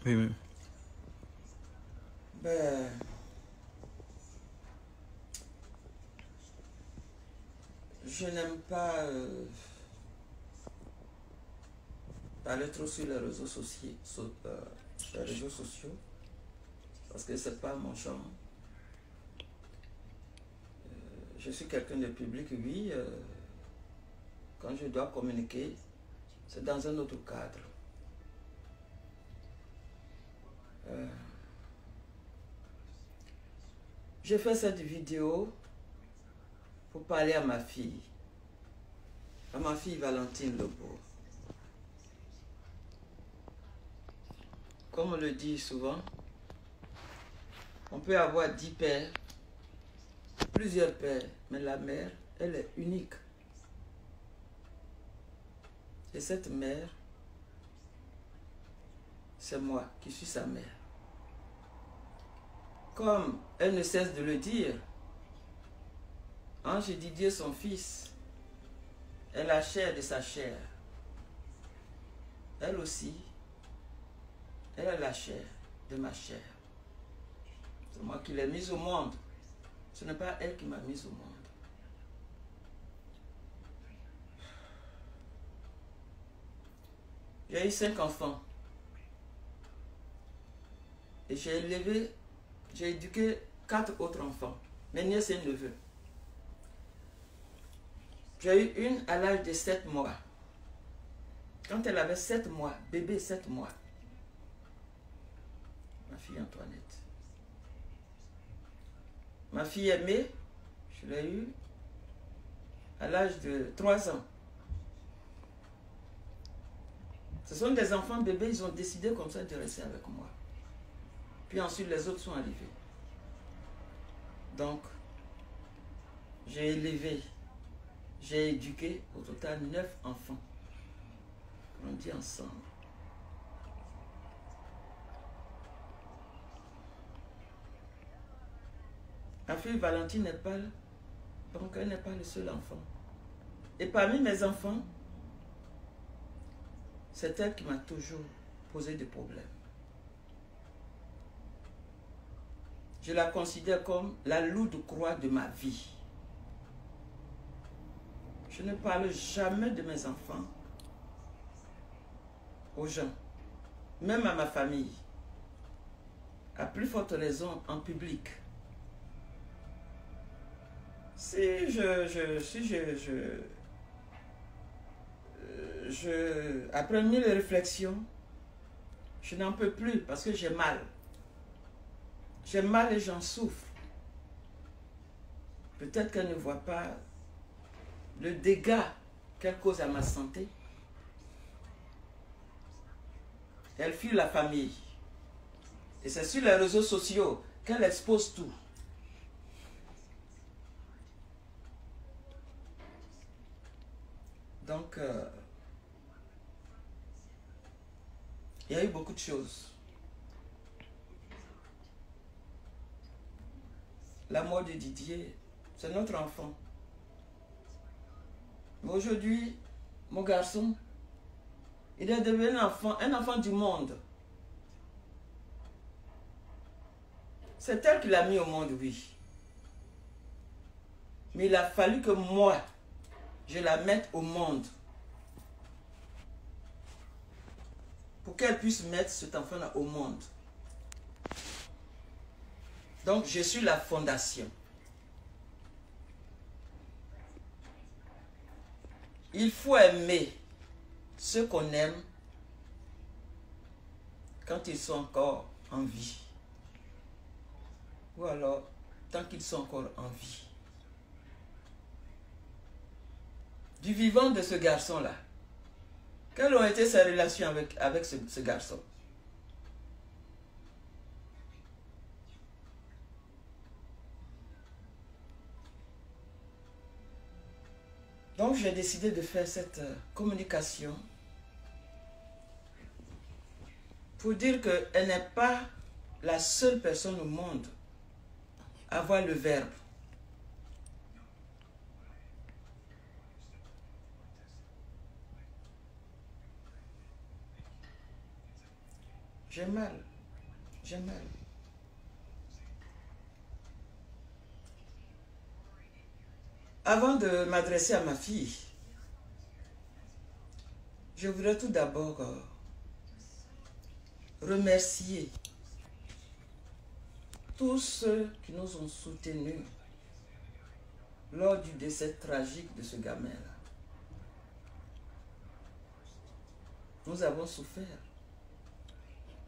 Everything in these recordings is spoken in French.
Oui, oui. Ben, je n'aime pas parler trop sur les réseaux sociaux, parce que c'est pas mon genre. Je suis quelqu'un de public, oui. Quand je dois communiquer, c'est dans un autre cadre. J'ai fait cette vidéo pour parler à ma fille Valentine Lebeau. Comme on le dit souvent, on peut avoir 10 pères, plusieurs pères, mais la mère, elle est unique. Et cette mère, c'est moi qui suis sa mère. Comme elle ne cesse de le dire, Ange Didier, son fils, est la chair de sa chair. Elle aussi, elle est la chair de ma chair. C'est moi qui l'ai mise au monde. Ce n'est pas elle qui m'a mise au monde. J'ai eu 5 enfants. Et j'ai éduqué 4 autres enfants, mes nièces et neveux. J'ai eu une à l'âge de 7 mois. Quand elle avait 7 mois, bébé 7 mois. Ma fille Antoinette. Ma fille aimée, je l'ai eue à l'âge de 3 ans. Ce sont des enfants bébés, ils ont décidé comme ça de rester avec moi. Puis ensuite, les autres sont arrivés. Donc, j'ai élevé, j'ai éduqué au total 9 enfants. On dit ensemble. Ma fille Valentine n'est pas, donc elle n'est pas le seul enfant. Et parmi mes enfants, c'est elle qui m'a toujours posé des problèmes. Je la considère comme la lourde croix de ma vie. Je ne parle jamais de mes enfants aux gens, même à ma famille. À plus forte raison en public. Après 1000 réflexions, je n'en peux plus parce que j'ai mal. J'ai mal et j'en souffre. Peut-être qu'elle ne voit pas le dégât qu'elle cause à ma santé. Elle fuit la famille. Et c'est sur les réseaux sociaux qu'elle expose tout. Donc, il y a eu beaucoup de choses. La mort de Didier, c'est notre enfant. Mais aujourd'hui, mon garçon, il est devenu un enfant du monde. C'est elle qui l'a mis au monde, oui. Mais il a fallu que moi, je la mette au monde. Pour qu'elle puisse mettre cet enfant-là au monde. Donc, je suis la fondation. Il faut aimer ceux qu'on aime quand ils sont encore en vie. Ou alors, tant qu'ils sont encore en vie. Du vivant de ce garçon-là, quelles ont été ses relations avec ce garçon? Donc, j'ai décidé de faire cette communication pour dire qu'elle n'est pas la seule personne au monde à avoir le verbe. J'ai mal. J'ai mal. Avant de m'adresser à ma fille, je voudrais tout d'abord remercier tous ceux qui nous ont soutenus lors du décès tragique de ce gamin-là. Nous avons souffert.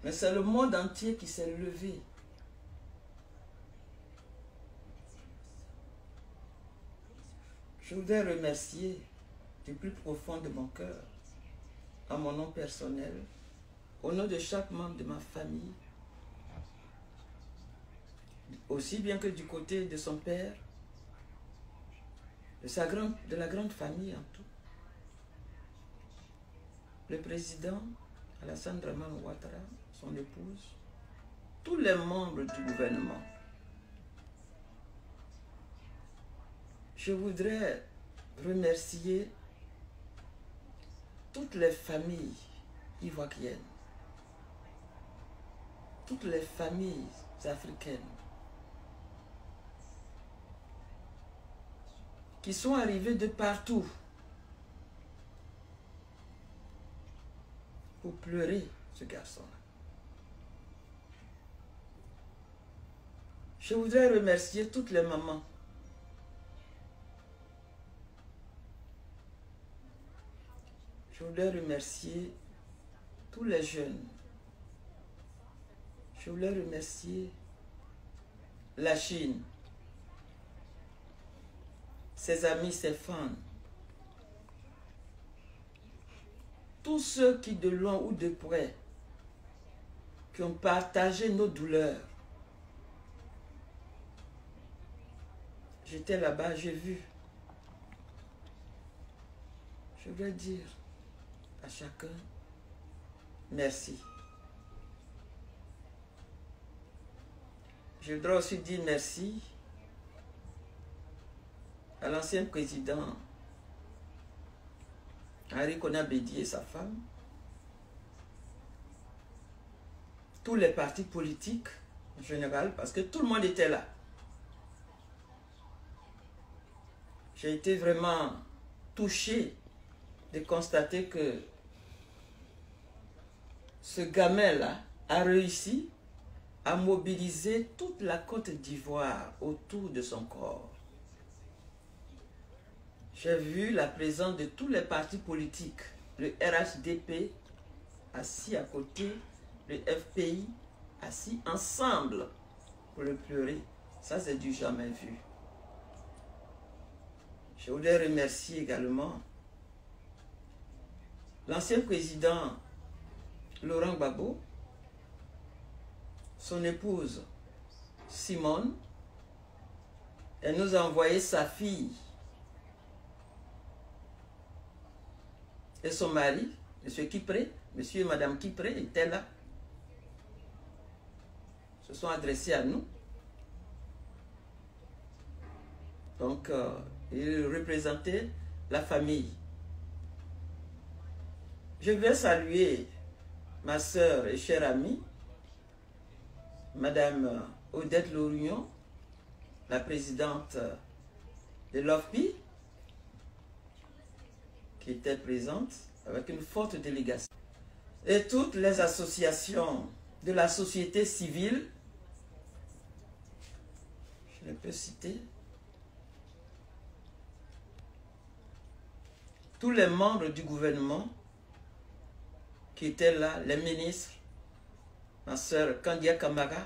Mais c'est le monde entier qui s'est levé. Je voudrais remercier du plus profond de mon cœur, à mon nom personnel, au nom de chaque membre de ma famille, aussi bien que du côté de son père, de la grande famille en tout. Le président, Alassane Dramane Ouattara, son épouse, tous les membres du gouvernement. Je voudrais remercier toutes les familles ivoiriennes, toutes les familles africaines qui sont arrivées de partout pour pleurer ce garçon-là. Je voudrais remercier toutes les mamans. Je voudrais remercier tous les jeunes. Je voulais remercier la Chine, ses amis, ses fans, tous ceux qui de loin ou de près, qui ont partagé nos douleurs. J'étais là-bas, j'ai vu. Je veux dire à chacun, merci. Je voudrais aussi dire merci à l'ancien président Henri Konan Bédié et sa femme, tous les partis politiques en général, parce que tout le monde était là. J'ai été vraiment touché de constater que ce gamin-là a réussi à mobiliser toute la Côte d'Ivoire autour de son corps. J'ai vu la présence de tous les partis politiques, le RHDP assis à côté, le FPI assis ensemble pour le pleurer. Ça, c'est du jamais vu. Je voulais remercier également l'ancien président Laurent Gbagbo, son épouse Simone. Elle nous a envoyé sa fille et son mari, M. Kipré, monsieur et madame Kipré étaient là, se sont adressés à nous. Donc, ils représentaient la famille. Je vais saluer ma sœur et chère amie, madame Odette Lorignon, la présidente de l'OFPI, qui était présente avec une forte délégation. Et toutes les associations de la société civile, je les peux citer, tous les membres du gouvernement qui étaient là, les ministres, ma sœur Kandia Kamara,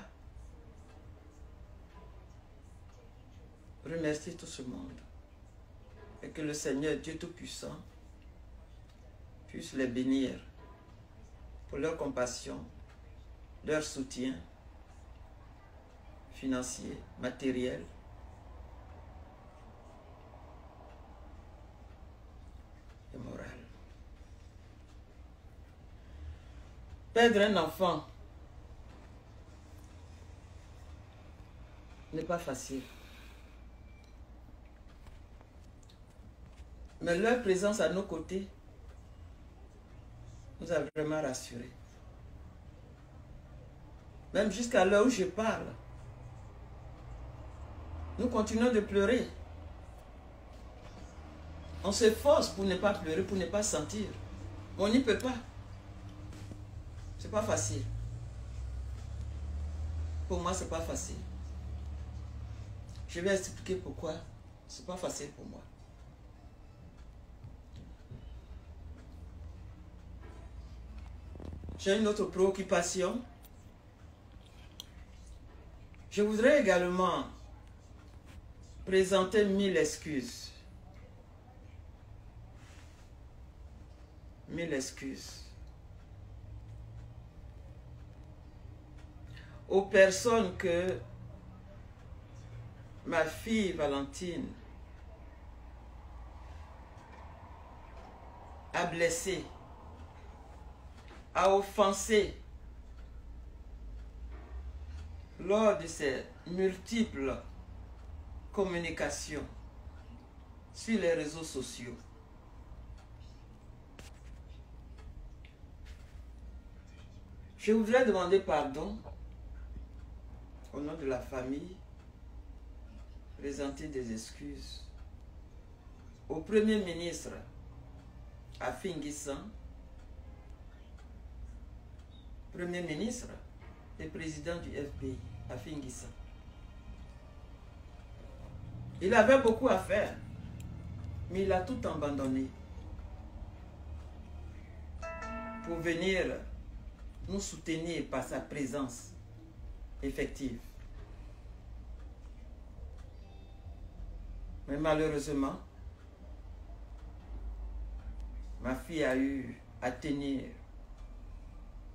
remercier tout ce monde et que le Seigneur Dieu Tout-Puissant puisse les bénir pour leur compassion, leur soutien financier, matériel. Et moral. Perdre un enfant n'est pas facile. Mais leur présence à nos côtés nous a vraiment rassurés. Même jusqu'à l'heure où je parle. Nous continuons de pleurer. On s'efforce pour ne pas pleurer, pour ne pas sentir. On n'y peut pas. C'est pas facile. Pour moi, c'est pas facile. Je vais expliquer pourquoi c'est pas facile pour moi. J'ai une autre préoccupation. Je voudrais également présenter 1000 excuses. 1000 excuses. Aux personnes que ma fille Valentine a blessées, a offensé lors de ces multiples communications sur les réseaux sociaux. Je voudrais demander pardon au nom de la famille, présenter des excuses au Premier ministre Afi N'Guessan, Premier ministre et président du FPI, Afi N'Guessan. Il avait beaucoup à faire, mais il a tout abandonné pour venir nous soutenir par sa présence effective. Mais malheureusement, ma fille a eu à tenir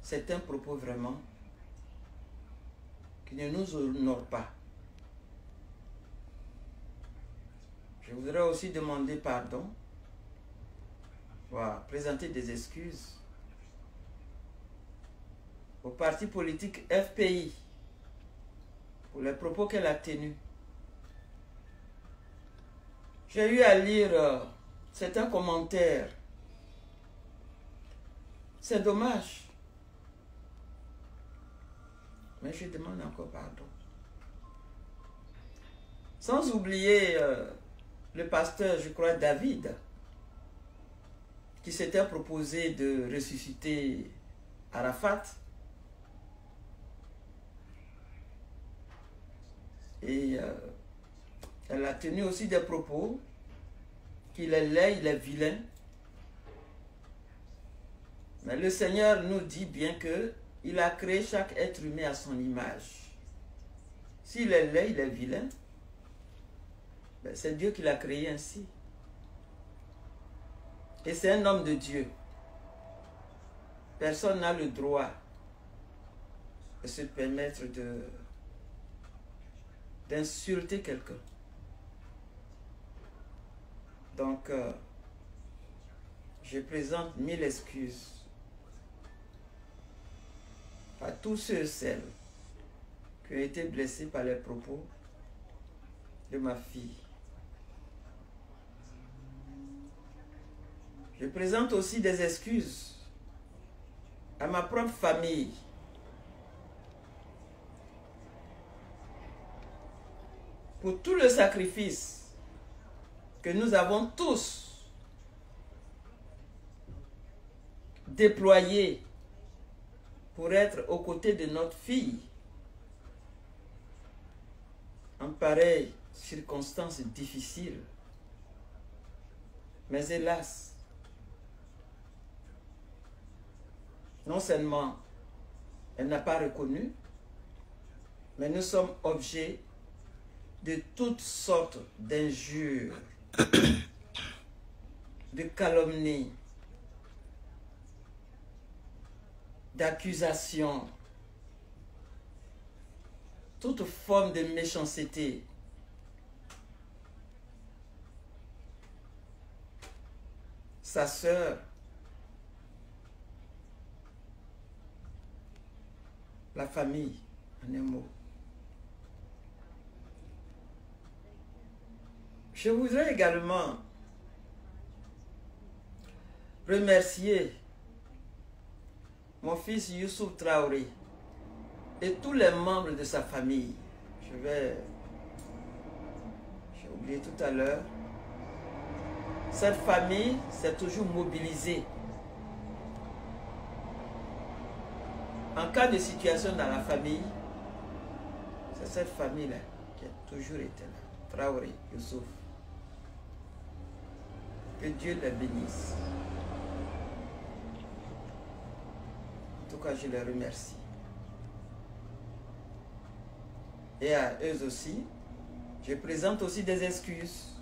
certains propos vraiment qui ne nous honorent pas. Je voudrais aussi demander pardon, voilà, présenter des excuses au parti politique FPI pour les propos qu'elle a tenus. J'ai eu à lire certains commentaires. C'est dommage. Mais je demande encore pardon. Sans oublier le pasteur, je crois, David, qui s'était proposé de ressusciter Arafat. Et elle a tenu aussi des propos qu'il est laid, il est vilain. Mais le Seigneur nous dit bien que il a créé chaque être humain à son image. S'il est laid, il est vilain, ben c'est Dieu qui l'a créé ainsi. Et c'est un homme de Dieu. Personne n'a le droit de se permettre d'insulter quelqu'un. Donc, je présente 1000 excuses à tous ceux et celles qui ont été blessés par les propos de ma fille. Je présente aussi des excuses à ma propre famille. Pour tout le sacrifice que nous avons tous déployé pour être aux côtés de notre fille en pareille circonstances difficiles. Mais hélas, non seulement elle n'a pas reconnu, mais nous sommes objets de toutes sortes d'injures, de calomnies, d'accusations, toute forme de méchanceté. Sa sœur, la famille, en un mot. Je voudrais également remercier mon fils Youssouf Traoré, et tous les membres de sa famille. J'ai oublié tout à l'heure. Cette famille s'est toujours mobilisée. En cas de situation dans la famille, c'est cette famille-là qui a toujours été là. Traoré, Youssouf. Que Dieu les bénisse. En tout cas, je les remercie. Et à eux aussi, je présente aussi des excuses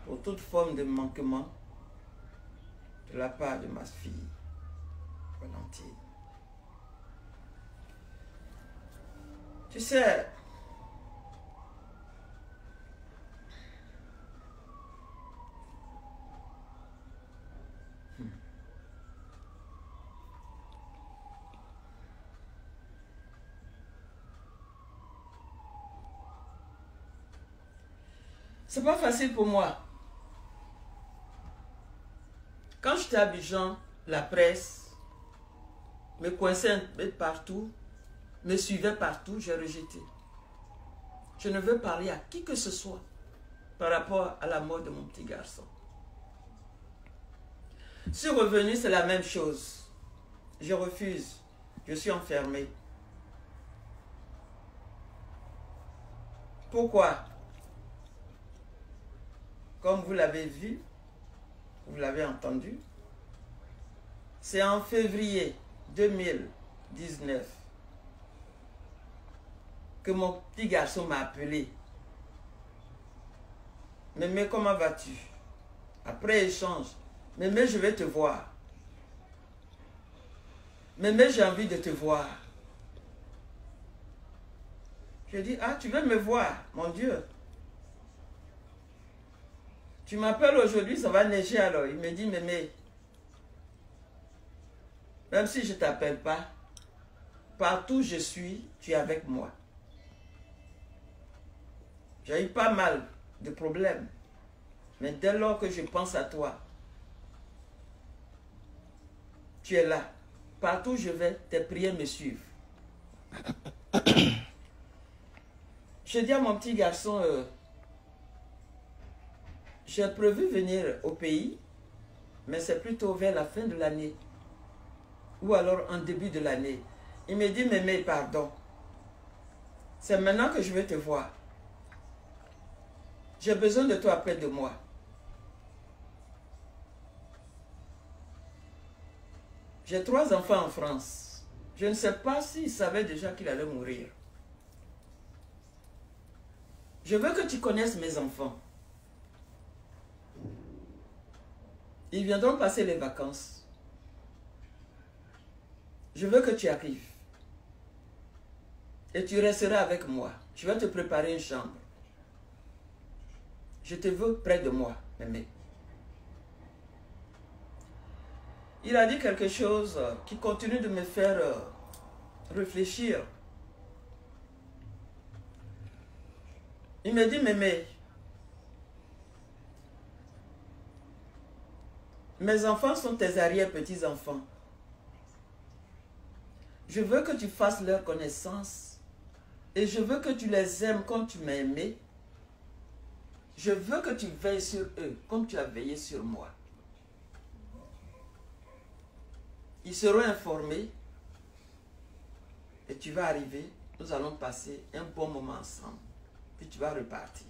pour toute forme de manquement de la part de ma fille, Valentine. Tu sais, c'est pas facile pour moi. Quand j'étais à Abidjan, la presse me coinçait un peu partout, me suivait partout, j'ai rejeté. Je ne veux parler à qui que ce soit par rapport à la mort de mon petit garçon. Je suis revenu, c'est la même chose. Je refuse. Je suis enfermé. Pourquoi? Comme vous l'avez vu, vous l'avez entendu, c'est en février 2019 que mon petit garçon m'a appelé. Mémé, comment vas-tu? Après échange, Mémé, je vais te voir. Mémé, j'ai envie de te voir. Je dis, ah, tu veux me voir? Mon Dieu. Tu m'appelles aujourd'hui, ça va neiger alors. Il me dit, Mémé, même si je ne t'appelle pas, partout où je suis, tu es avec moi. J'ai eu pas mal de problèmes. Mais dès lors que je pense à toi, tu es là. Partout où je vais, tes prières me suivent. Je dis à mon petit garçon, j'ai prévu venir au pays, mais c'est plutôt vers la fin de l'année. Ou alors en début de l'année. Il me dit, Mémé, pardon. C'est maintenant que je vais te voir. J'ai besoin de toi près de moi. J'ai 3 enfants en France. Je ne sais pas s'il savait déjà qu'il allait mourir. Je veux que tu connaisses mes enfants. Ils viendront passer les vacances. Je veux que tu arrives. Et tu resteras avec moi. Je vais te préparer une chambre. Je te veux près de moi, Mémé. Il a dit quelque chose qui continue de me faire réfléchir. Il me dit, Mémé, mes enfants sont tes arrière-petits-enfants. Je veux que tu fasses leur connaissance et je veux que tu les aimes comme tu m'as aimé. Je veux que tu veilles sur eux comme tu as veillé sur moi. Ils seront informés et tu vas arriver. Nous allons passer un bon moment ensemble. Puis tu vas repartir.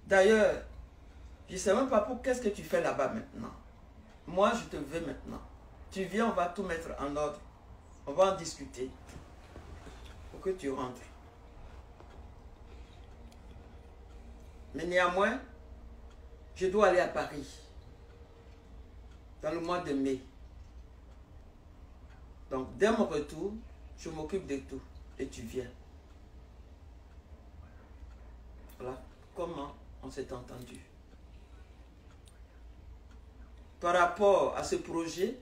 D'ailleurs, je ne sais même pas pour qu'est-ce que tu fais là-bas maintenant. Moi, je te veux maintenant. Tu viens, on va tout mettre en ordre. On va en discuter. Pour que tu rentres. Mais néanmoins, je dois aller à Paris. Dans le mois de mai. Donc, dès mon retour, je m'occupe de tout. Et tu viens. Voilà comment on s'est entendu. Par rapport à ce projet,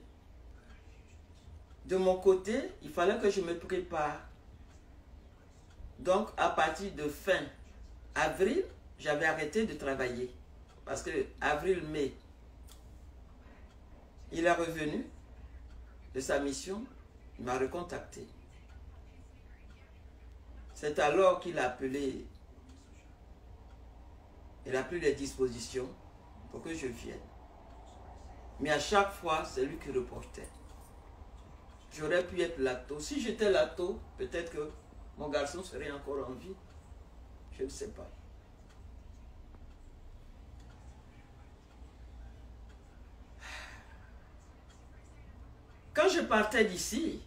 de mon côté, il fallait que je me prépare. Donc, à partir de fin avril, j'avais arrêté de travailler. Parce que avril-mai, il est revenu de sa mission. Il m'a recontacté. C'est alors qu'il a appelé. Il a pris les dispositions pour que je vienne. Mais à chaque fois, c'est lui qui reportait. J'aurais pu être Lato. Si j'étais Lato, peut-être que mon garçon serait encore en vie. Je ne sais pas. Quand je partais d'ici,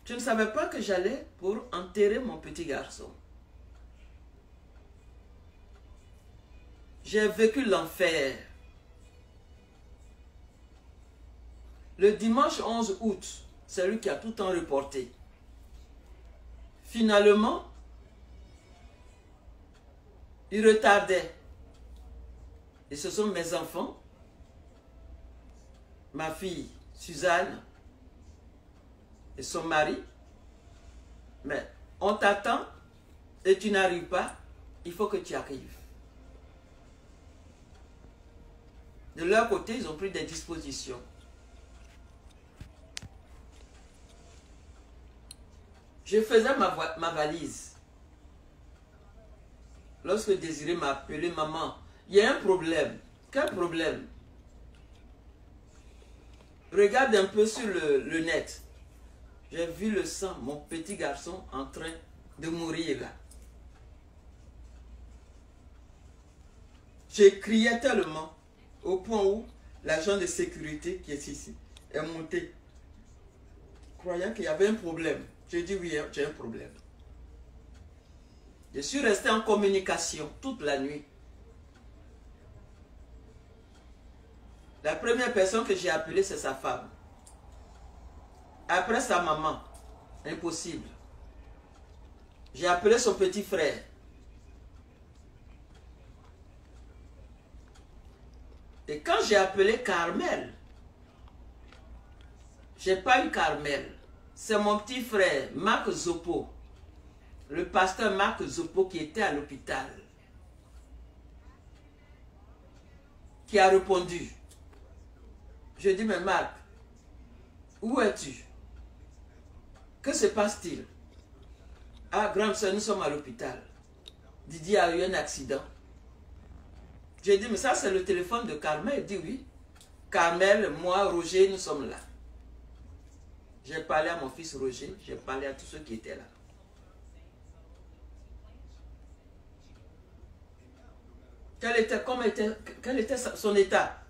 je ne savais pas que j'allais pour enterrer mon petit garçon. J'ai vécu l'enfer. Le dimanche 11 août, c'est lui qui a tout le temps reporté. Finalement, il retardait. Et ce sont mes enfants, ma fille Suzanne et son mari. Mais on t'attend et tu n'arrives pas, il faut que tu arrives. De leur côté, ils ont pris des dispositions. Je faisais ma valise. Lorsque Désiré m'a appelé, maman, il y a un problème. Quel problème? Regarde un peu sur le net. J'ai vu le sang, mon petit garçon en train de mourir là. J'ai crié tellement au point où l'agent de sécurité qui est ici est monté, croyant qu'il y avait un problème. J'ai dit oui, j'ai un problème. Je suis resté en communication toute la nuit. La première personne que j'ai appelée, c'est sa femme. Après sa maman. Impossible. J'ai appelé son petit frère. Et quand j'ai appelé Carmel, j'ai pas eu Carmel. C'est mon petit frère, Marc Zopo. Le pasteur Marc Zopo qui était à l'hôpital. Qui a répondu. Je dis, mais Marc, où es-tu? Que se passe-t-il? Ah, grande soeur, nous sommes à l'hôpital. Didier a eu un accident. J'ai dit, mais ça c'est le téléphone de Carmel. Il dit oui. Carmel, moi, Roger, nous sommes là. J'ai parlé à mon fils Roger, j'ai parlé à tous ceux qui étaient là. Quel était son état?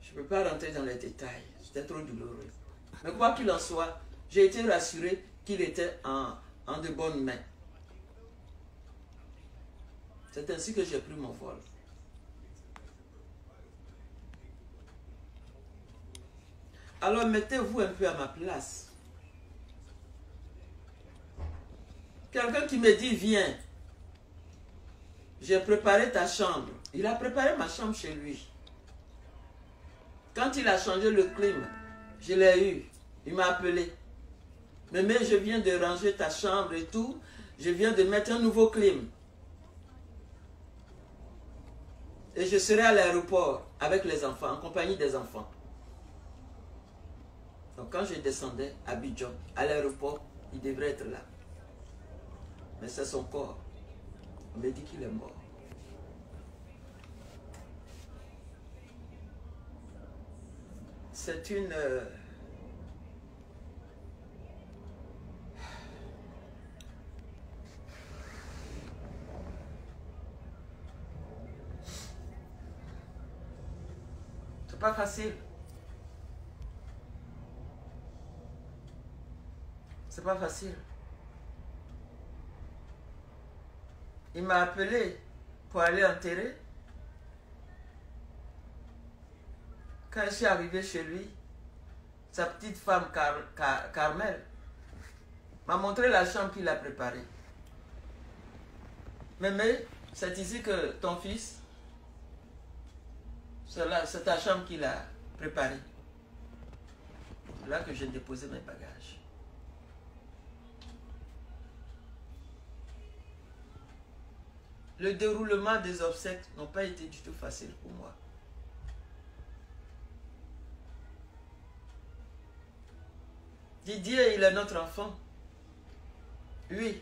Je ne peux pas rentrer dans les détails, c'était trop douloureux. Mais quoi qu'il en soit, j'ai été rassuré qu'il était en de bonnes mains. C'est ainsi que j'ai pris mon vol. Alors mettez-vous un peu à ma place. Quelqu'un qui me dit, viens, j'ai préparé ta chambre. Il a préparé ma chambre chez lui. Quand il a changé le clim, je l'ai eu. Il m'a appelé. Mais je viens de ranger ta chambre et tout. Je viens de mettre un nouveau clim. Et je serai à l'aéroport avec les enfants, en compagnie des enfants. Donc quand je descendais à Abidjan, à l'aéroport, il devrait être là. Mais c'est son corps. On me dit qu'il est mort. C'est une... C'est pas facile. C'est pas facile. Il m'a appelé pour aller enterrer. Quand je suis arrivé chez lui, sa petite femme Carmel m'a montré la chambre qu'il a préparée. Mais c'est ici que ton fils, c'est ta chambre qu'il a préparée. C'est là que j'ai déposé mes bagages. Le déroulement des obsèques n'a pas été du tout facile pour moi. Didier, il est notre enfant. Oui.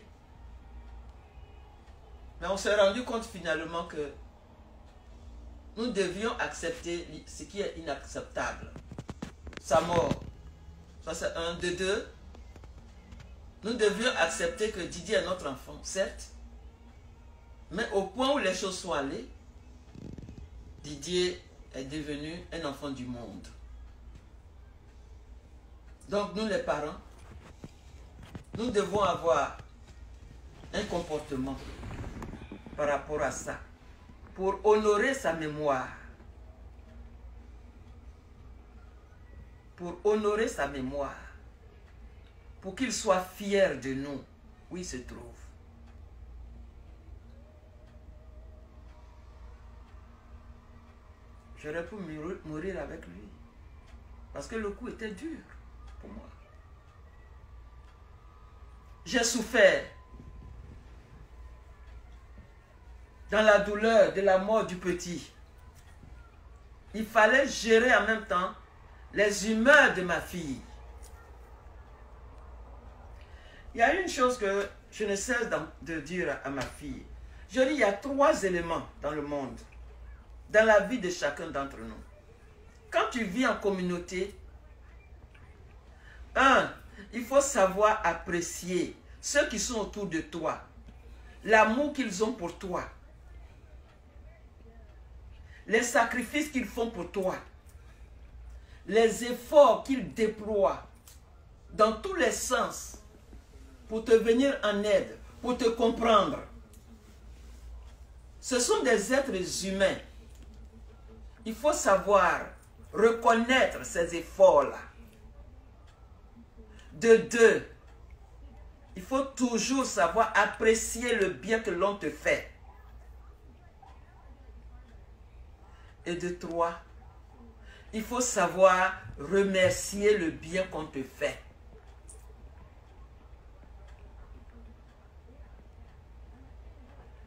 Mais on s'est rendu compte finalement que nous devions accepter ce qui est inacceptable. Sa mort. Ça c'est un. De deux, nous devions accepter que Didier est notre enfant, certes. Mais au point où les choses sont allées, Didier est devenu un enfant du monde. Donc nous les parents, nous devons avoir un comportement par rapport à ça, pour honorer sa mémoire. Pour honorer sa mémoire. Pour qu'il soit fier de nous, où il se trouve. J'aurais pu mourir avec lui. Parce que le coup était dur pour moi. J'ai souffert dans la douleur de la mort du petit. Il fallait gérer en même temps les humeurs de ma fille. Il y a une chose que je ne cesse de dire à ma fille. Je dis, il y a 3 éléments dans le monde, dans la vie de chacun d'entre nous. Quand tu vis en communauté, il faut savoir apprécier ceux qui sont autour de toi, l'amour qu'ils ont pour toi, les sacrifices qu'ils font pour toi, les efforts qu'ils déploient dans tous les sens pour te venir en aide, pour te comprendre. Ce sont des êtres humains. Il faut savoir reconnaître ces efforts-là. De deux, il faut toujours savoir apprécier le bien que l'on te fait. Et de trois, il faut savoir remercier le bien qu'on te fait.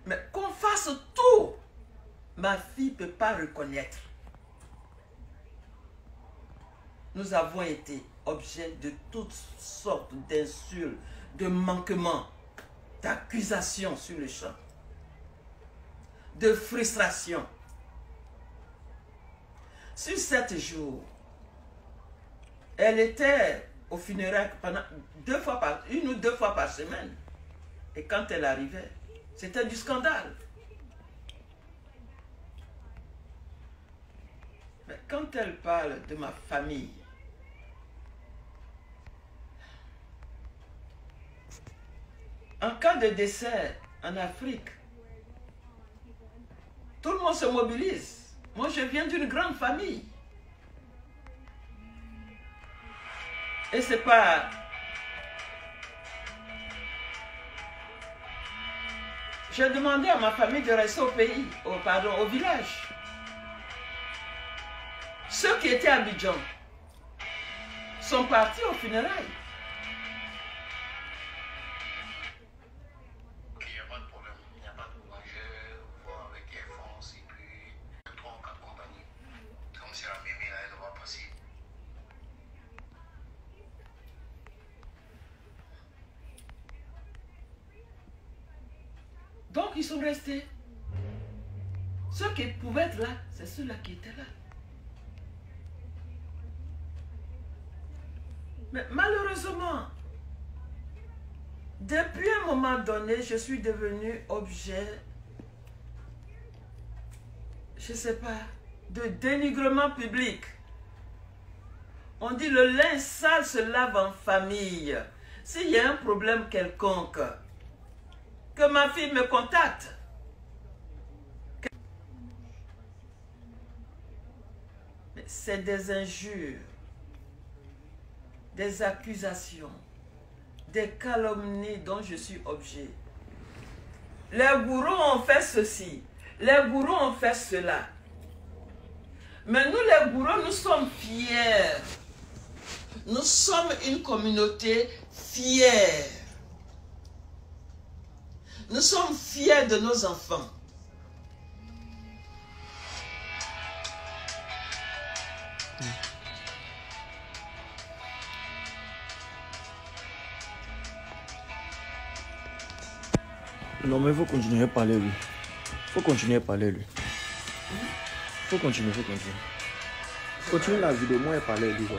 Mais qu'on fasse tout, ma fille ne peut pas reconnaître. Nous avons été objet de toutes sortes d'insultes, de manquements, d'accusations sur le champ, de frustration. Sur 7 jours, elle était au funérailles pendant une ou deux fois par semaine. Et quand elle arrivait, c'était du scandale. Mais quand elle parle de ma famille, en cas de décès en Afrique, tout le monde se mobilise. Moi, je viens d'une grande famille. Et c'est pas... J'ai demandé à ma famille de rester au pays, au village. Ceux qui étaient à Abidjan sont partis aux funérailles. Il n'y a pas de problème. Il n'y a pas de problème. Je vois avec Air France et puis 3 ou 4 compagnies. Comme c'est la mémé, là, elle va passer. Donc, ils sont restés. Ceux qui pouvaient être là, c'est ceux-là qui étaient là. Mais malheureusement, depuis un moment donné, je suis devenu objet, je ne sais pas, de dénigrement public. On dit le linge sale se lave en famille. S'il y a un problème quelconque, que ma fille me contacte. C'est des injures, des accusations, des calomnies dont je suis objet. Les gourous ont fait ceci, les gourous ont fait cela. Mais nous les gourous, nous sommes fiers. Nous sommes une communauté fière. Nous sommes fiers de nos enfants. Non, mais il faut continuer à parler, lui. Faut continuer à parler, lui. Faut continuer. Continue la vidéo, moi, et parler, lui. Faut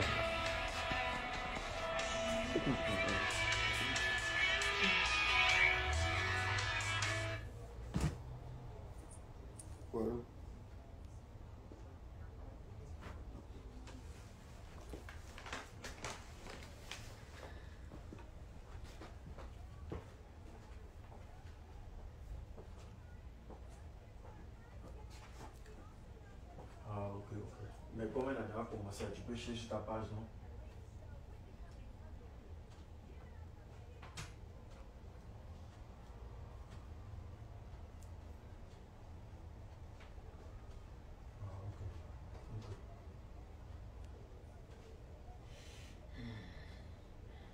continuer à parler. Voilà. Ah, ok. Mais comme elle a déjà commencé, tu peux chercher ta page, non? Ah, ok.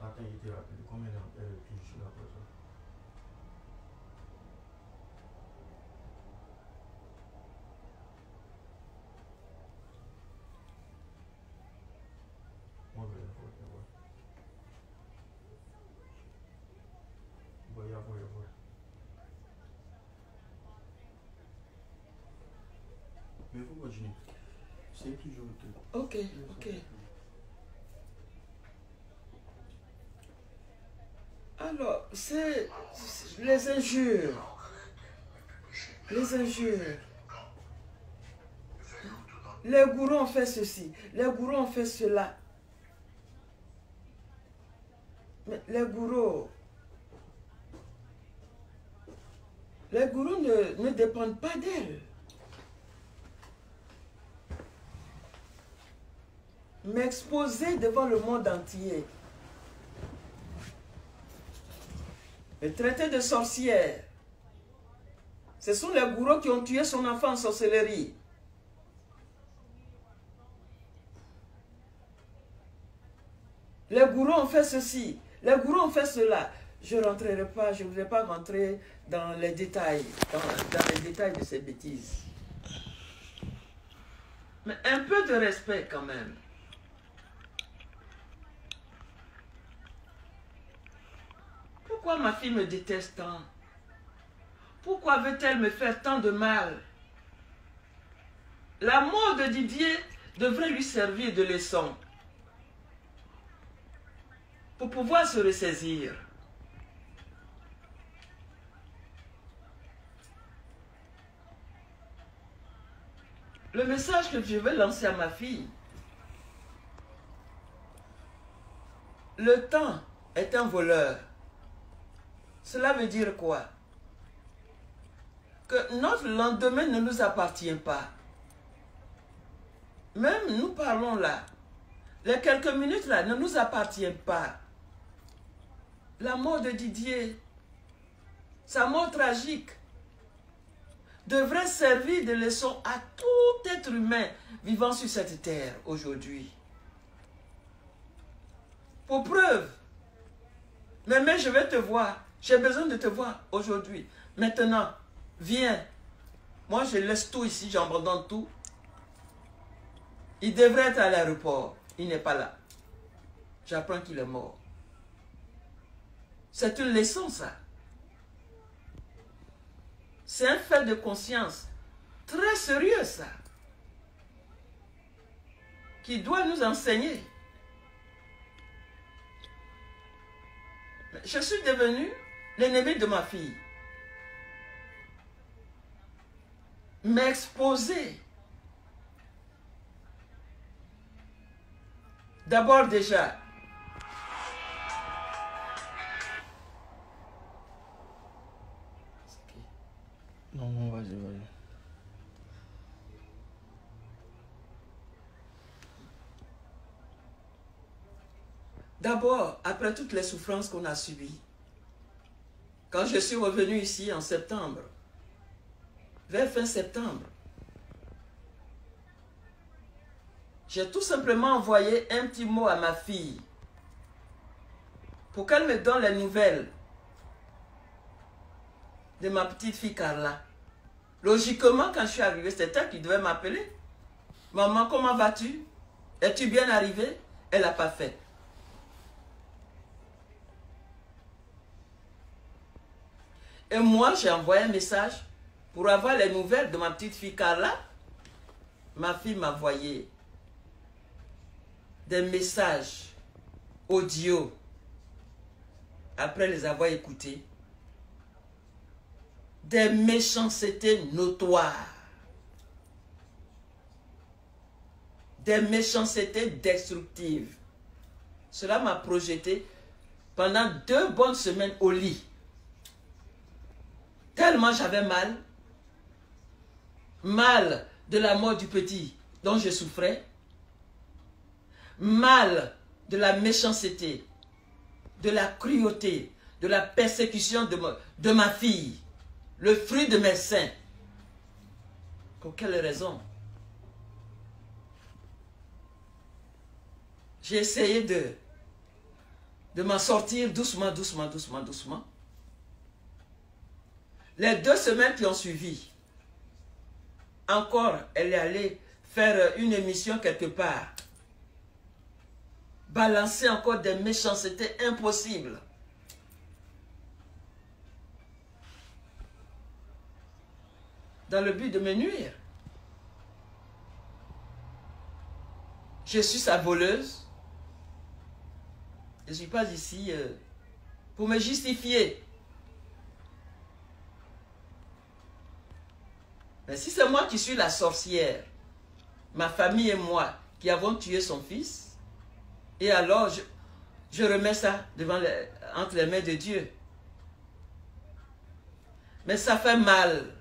Attends, il était rappelé. Combien elle est toujours là pour ça? Moi, je vais voir. Il va y avoir. Mais il faut continuer. C'est toujours le Ok. Alors, c'est les injures. Les gourous ont fait ceci. Les gourous ont fait cela. Mais les gourous ne dépendent pas d'elle. M'exposer devant le monde entier. Le traité de sorcière. Ce sont les gourous qui ont tué son enfant en sorcellerie. Les gourous ont fait ceci. Les gourous ont fait cela. Je ne rentrerai pas, je ne voudrais pas rentrer dans les détails, dans les détails de ces bêtises. Mais un peu de respect quand même. Pourquoi ma fille me déteste tant? Pourquoi veut-elle me faire tant de mal? La mort de Didier devrait lui servir de leçon pour pouvoir se ressaisir. Le message que je vais lancer à ma fille: le temps est un voleur. Cela veut dire quoi? Que notre lendemain ne nous appartient pas. Même nous parlons là. Les quelques minutes là ne nous appartiennent pas. La mort de Didier, sa mort tragique, devrait servir de leçon à tout être humain vivant sur cette terre aujourd'hui. Pour preuve, mais je vais te voir. J'ai besoin de te voir aujourd'hui. Maintenant, viens. Moi, je laisse tout ici, j'abandonne tout. Il devrait être à l'aéroport. Il n'est pas là. J'apprends qu'il est mort. C'est une leçon, ça. C'est un fait de conscience très sérieux, ça, qui doit nous enseigner. Je suis devenu l'ennemi de ma fille. M'exposer. D'abord déjà, Non, vas-y. d'abord, après toutes les souffrances qu'on a subies, quand je suis revenu ici en septembre, vers fin septembre, j'ai tout simplement envoyé un petit mot à ma fille pour qu'elle me donne les nouvelles de ma petite fille Carla. Logiquement, quand je suis arrivée, c'était elle qui devait m'appeler. Maman, comment vas-tu? Es-tu bien arrivée? Elle n'a pas fait. Et moi, j'ai envoyé un message pour avoir les nouvelles de ma petite fille Carla. Ma fille m'a envoyé des messages audio après les avoir écoutés. Des méchancetés notoires. Des méchancetés destructives. Cela m'a projeté pendant 2 bonnes semaines au lit. Tellement j'avais mal. Mal de la mort du petit dont je souffrais. Mal de la méchanceté, de la cruauté, de la persécution de ma fille. Le fruit de mes seins. Pour quelle raison? J'ai essayé de m'en sortir doucement. Les 2 semaines qui ont suivi, encore, elle est allée faire une émission quelque part. Balancer encore des méchancetés impossibles. Dans le but de me nuire. Je suis sa voleuse. Je ne suis pas ici pour me justifier. Mais si c'est moi qui suis la sorcière, ma famille et moi qui avons tué son fils, et alors je remets ça entre les mains de Dieu. Mais ça fait mal.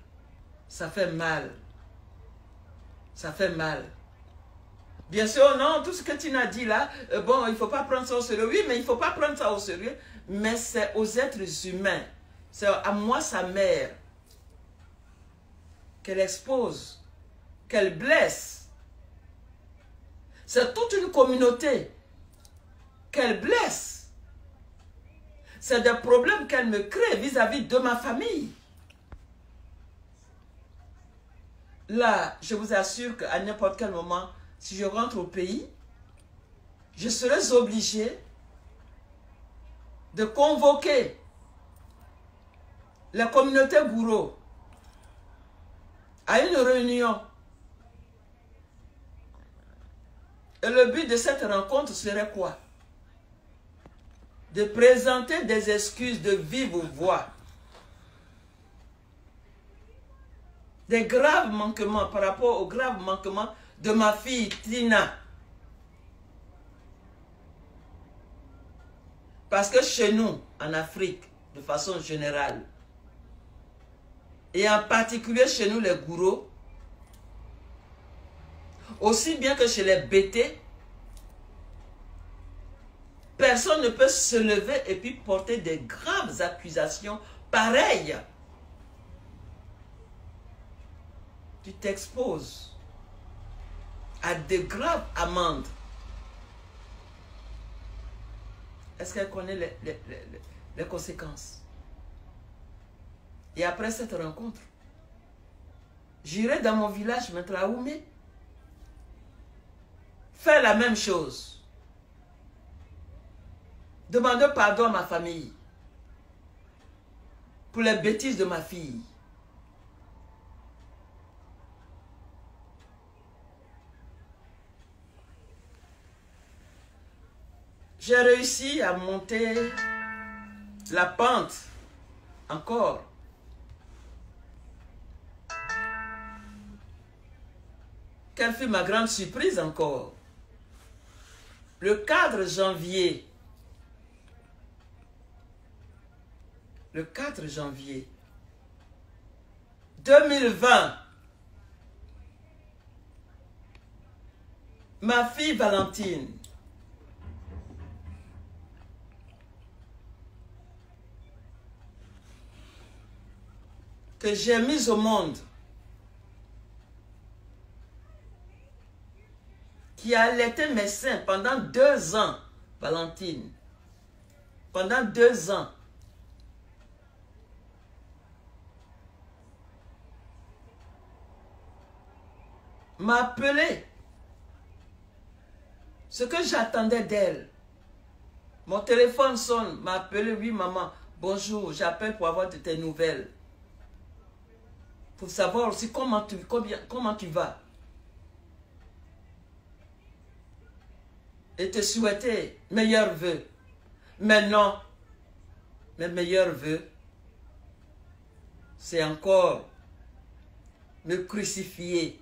Ça fait mal. Ça fait mal. Bien sûr, non, tout ce que tu m'as dit là, bon, il ne faut pas prendre ça au sérieux. Oui, mais il ne faut pas prendre ça au sérieux. Mais c'est aux êtres humains. C'est à moi, sa mère, qu'elle expose, qu'elle blesse. C'est toute une communauté qu'elle blesse. C'est des problèmes qu'elle me crée vis-à-vis de ma famille. Là, je vous assure qu'à n'importe quel moment, si je rentre au pays, je serai obligé de convoquer la communauté Gouro à une réunion. Et le but de cette rencontre serait quoi? De présenter des excuses de vive voix. Des graves manquements par rapport aux graves manquements de ma fille Tina. Parce que chez nous, en Afrique, de façon générale, et en particulier chez nous les Gouro, aussi bien que chez les Bété, personne ne peut se lever et puis porter des graves accusations pareilles. Tu t'exposes à de graves amendes. Est-ce qu'elle connaît les conséquences? Et après cette rencontre, j'irai dans mon village, maintenant à Oumé, faire la même chose. Demander pardon à ma famille pour les bêtises de ma fille. J'ai réussi à monter la pente encore. Quelle fut ma grande surprise encore? Le 4 janvier, le 4 janvier 2020, ma fille Valentine, que j'ai mise au monde, qui a allaité mes seins pendant 2 ans, Valentine, pendant 2 ans. M'a appelé. Ce que j'attendais d'elle. Mon téléphone sonne, m'a appelé, oui maman, Bonjour, j'appelle pour avoir de tes nouvelles. Pour savoir aussi comment tu vas. Et te souhaiter meilleurs vœux. Mais non, mes meilleurs vœux, c'est encore me crucifier.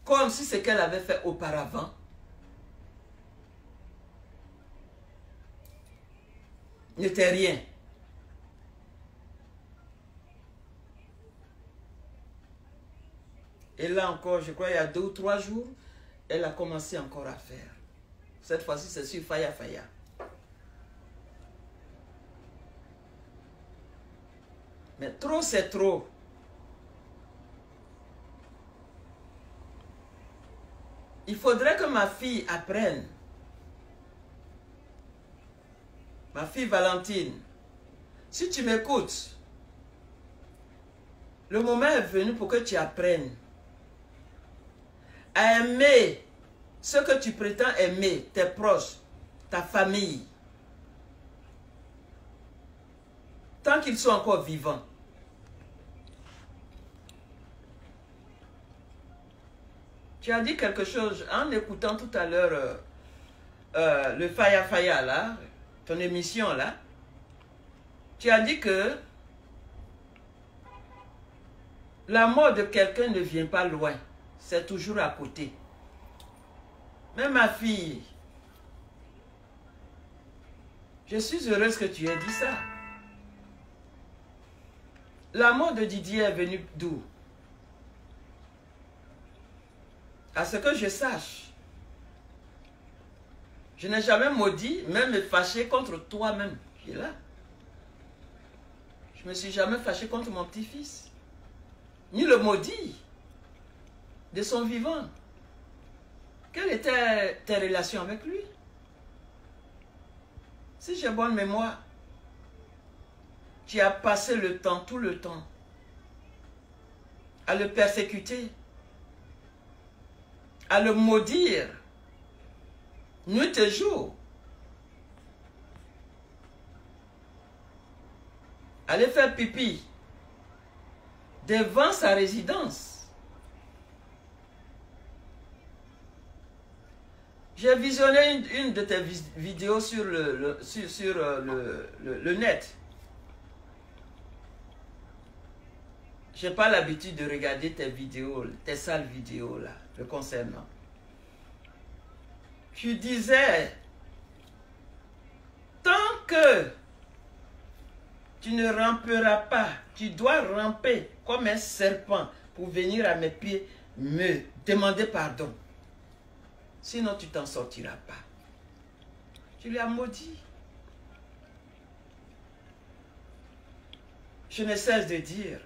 Comme si ce qu'elle avait fait auparavant n'était rien. Et là encore, je crois il y a 2 ou 3 jours, elle a commencé encore à faire. Cette fois-ci, c'est sur Faya Faya. Mais trop, c'est trop. Il faudrait que ma fille apprenne. Ma fille Valentine, si tu m'écoutes, le moment est venu pour que tu apprennes à aimer ce que tu prétends aimer, tes proches, ta famille, tant qu'ils sont encore vivants. Tu as dit quelque chose en écoutant tout à l'heure le Faya Faya là, ton émission là. Tu as dit que la mort de quelqu'un ne vient pas loin, c'est toujours à côté. Mais ma fille, je suis heureuse que tu aies dit ça. La mort de Didier est venue d'où? À ce que je sache, je n'ai jamais maudit, même fâché contre toi-même qui est là. Je ne me suis jamais fâché contre mon petit-fils, ni le maudit de son vivant. Quelle était tes relations avec lui? Si j'ai bonne mémoire, tu as passé le temps, tout le temps, à le persécuter, à le maudire, nuit et jour, à aller faire pipi devant sa résidence. J'ai visionné une de tes vidéos sur le net. Je n'ai pas l'habitude de regarder tes vidéos, tes sales vidéos là, le concernant. Tu disais, tant que tu ne ramperas pas, tu dois ramper comme un serpent pour venir à mes pieds me demander pardon. Sinon, tu t'en sortiras pas. Tu lui as maudit. Je ne cesse de dire,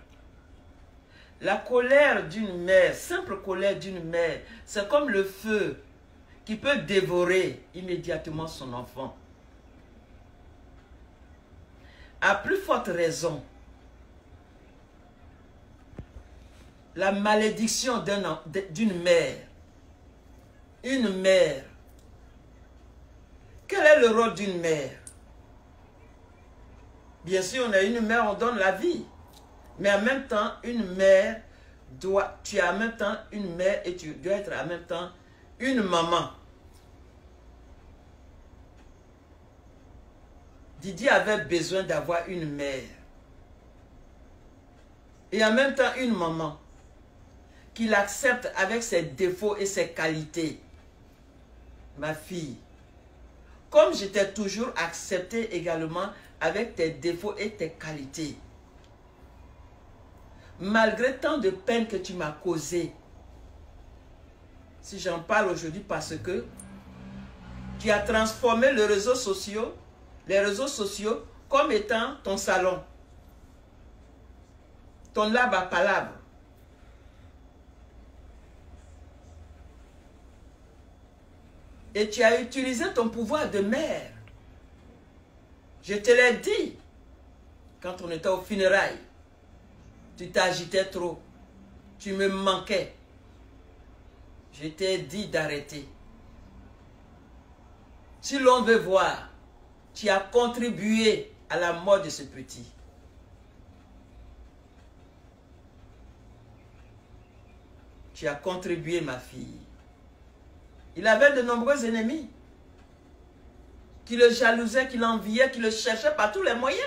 la colère d'une mère, simple colère d'une mère, c'est comme le feu qui peut dévorer immédiatement son enfant. À plus forte raison, la malédiction d'une mère. Une mère. Quel est le rôle d'une mère? Bien sûr, on a une mère, on donne la vie. Mais en même temps, une mère tu es en même temps une mère et tu dois être en même temps une maman. Didier avait besoin d'avoir une mère. Et en même temps une maman qu'il accepte avec ses défauts et ses qualités. Ma fille, comme je t'ai toujours accepté également avec tes défauts et tes qualités, malgré tant de peine que tu m'as causé, si j'en parle aujourd'hui parce que tu as transformé les réseaux sociaux comme étant ton salon, ton lab à palabre. Et tu as utilisé ton pouvoir de mère. Je te l'ai dit quand on était au funérailles. Tu t'agitais trop. Tu me manquais. Je t'ai dit d'arrêter. Si l'on veut voir Tu as contribué à la mort de ce petit. Tu as contribué, ma fille. Il avait de nombreux ennemis qui le jalousaient, qui l'enviaient, qui le cherchaient par tous les moyens.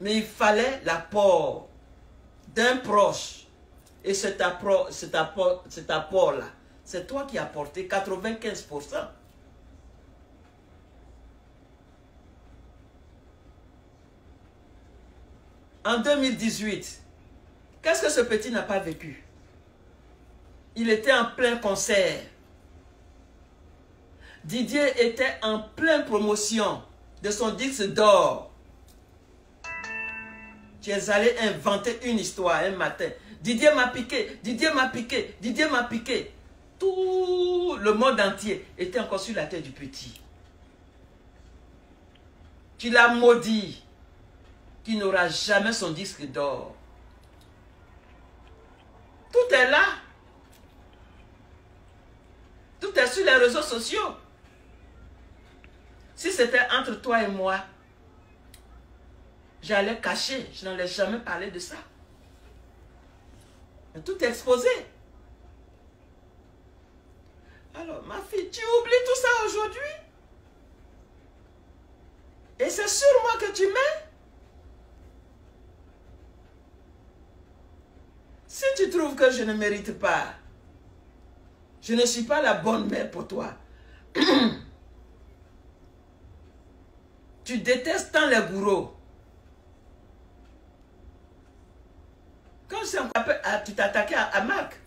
Mais il fallait l'apport d'un proche. Et cet apport-là, c'est toi qui as apporté 95%. En 2018, qu'est-ce que ce petit n'a pas vécu? Il était en plein concert. Didier était en pleine promotion de son disque d'or. Tu es allé inventer une histoire un matin. Didier m'a piqué, Didier m'a piqué, Didier m'a piqué. Tout le monde entier était encore sur la tête du petit. Tu l'as maudit qu'il n'aura jamais son disque d'or. Tout est là. Tout est sur les réseaux sociaux. Si c'était entre toi et moi, j'allais cacher. Je n'allais jamais parler de ça. Mais tout est exposé. Alors, ma fille, tu oublies tout ça aujourd'hui? Et c'est sur moi que tu mets? Si tu trouves que je ne mérite pas, je ne suis pas la bonne mère pour toi. Tu détestes tant les bourreaux. Quand tu t'attaquais à Marc,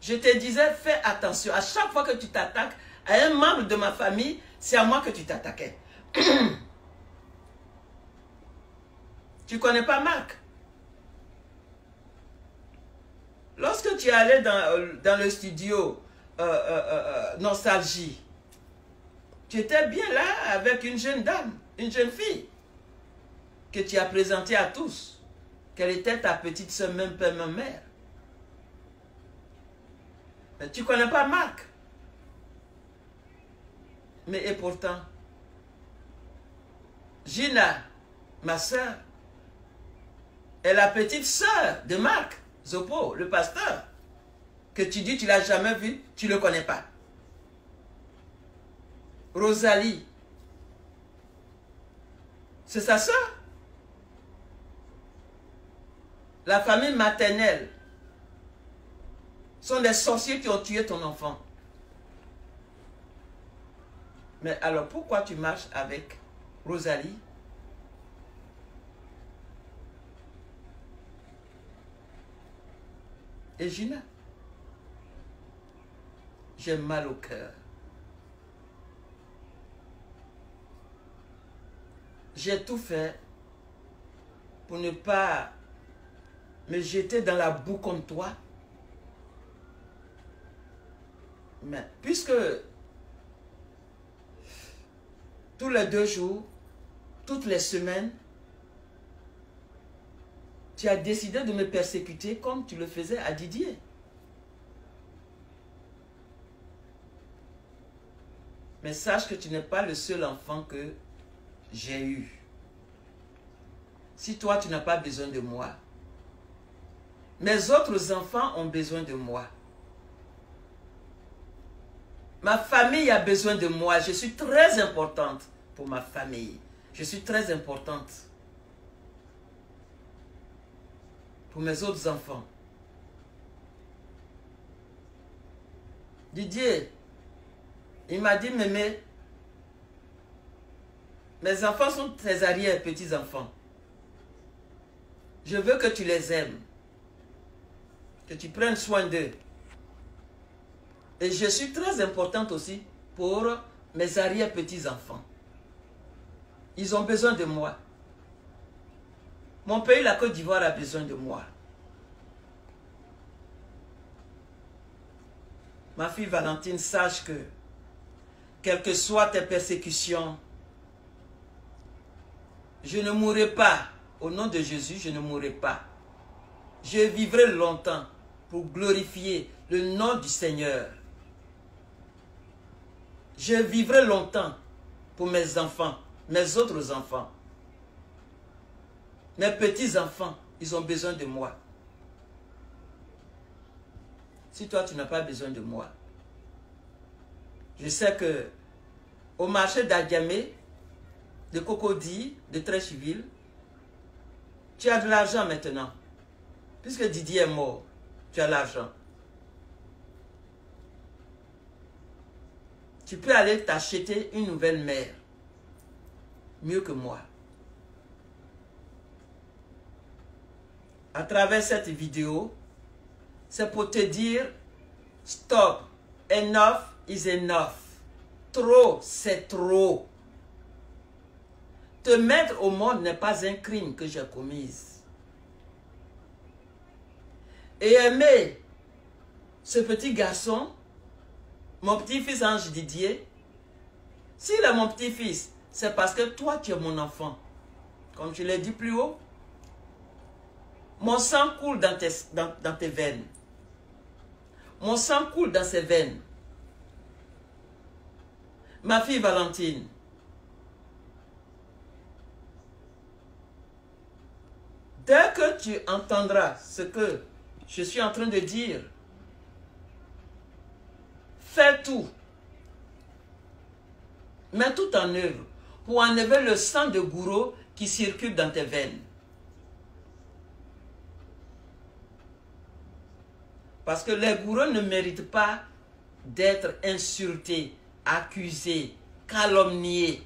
je te disais, fais attention. À chaque fois que tu t'attaques à un membre de ma famille, c'est à moi que tu t'attaquais. Tu ne connais pas Marc? Lorsque tu es allé dans le studio Nostalgie, tu étais bien là avec une jeune dame, une jeune fille, que tu as présentée à tous, qu'elle était ta petite soeur, même père, même mère. Mais tu ne connais pas Marc. Mais et pourtant, Gina, ma soeur, est la petite soeur de Marc Zopo, le pasteur, que tu dis tu ne l'as jamais vu, tu ne le connais pas. Rosalie, c'est sa soeur. La famille maternelle sont des sorciers qui ont tué ton enfant. Mais alors pourquoi tu marches avec Rosalie? Et Gina, j'ai mal au cœur. J'ai tout fait pour ne pas me jeter dans la boue comme toi. Mais puisque tous les 2 jours, toutes les semaines, tu as décidé de me persécuter comme tu le faisais à Didier. Mais sache que tu n'es pas le seul enfant que j'ai eu. Si toi, tu n'as pas besoin de moi, mes autres enfants ont besoin de moi. Ma famille a besoin de moi. Je suis très importante pour ma famille. Je suis très importante pour mes autres enfants. Didier, il m'a dit, Mémé, mes enfants sont tes arrière-petits-enfants. Je veux que tu les aimes, que tu prennes soin d'eux. Et je suis très importante aussi pour mes arrière-petits-enfants. Ils ont besoin de moi. Mon pays, la Côte d'Ivoire, a besoin de moi. Ma fille Valentine, sache que, quelles que soient tes persécutions, je ne mourrai pas. Au nom de Jésus, je ne mourrai pas. Je vivrai longtemps pour glorifier le nom du Seigneur. Je vivrai longtemps pour mes enfants, mes autres enfants. Mes petits-enfants, ils ont besoin de moi. Si toi, tu n'as pas besoin de moi, je sais que au marché d'Adjamé, de Cocody, de Treichville, tu as de l'argent maintenant. Puisque Didier est mort, tu as l'argent. Tu peux aller t'acheter une nouvelle mère. Mieux que moi. À travers cette vidéo, c'est pour te dire, stop, enough is enough. Trop, c'est trop. Te mettre au monde n'est pas un crime que j'ai commis. Et aimer ce petit garçon, mon petit-fils Ange Didier, s'il est mon petit-fils, c'est parce que toi tu es mon enfant. Comme je l'ai dit plus haut, mon sang coule dans tes veines. Mon sang coule dans ses veines. Ma fille Valentine, dès que tu entendras ce que je suis en train de dire, fais tout. Mets tout en œuvre pour enlever le sang de Gouro qui circule dans tes veines. Parce que les Gouro ne méritent pas d'être insultés, accusés, calomniés.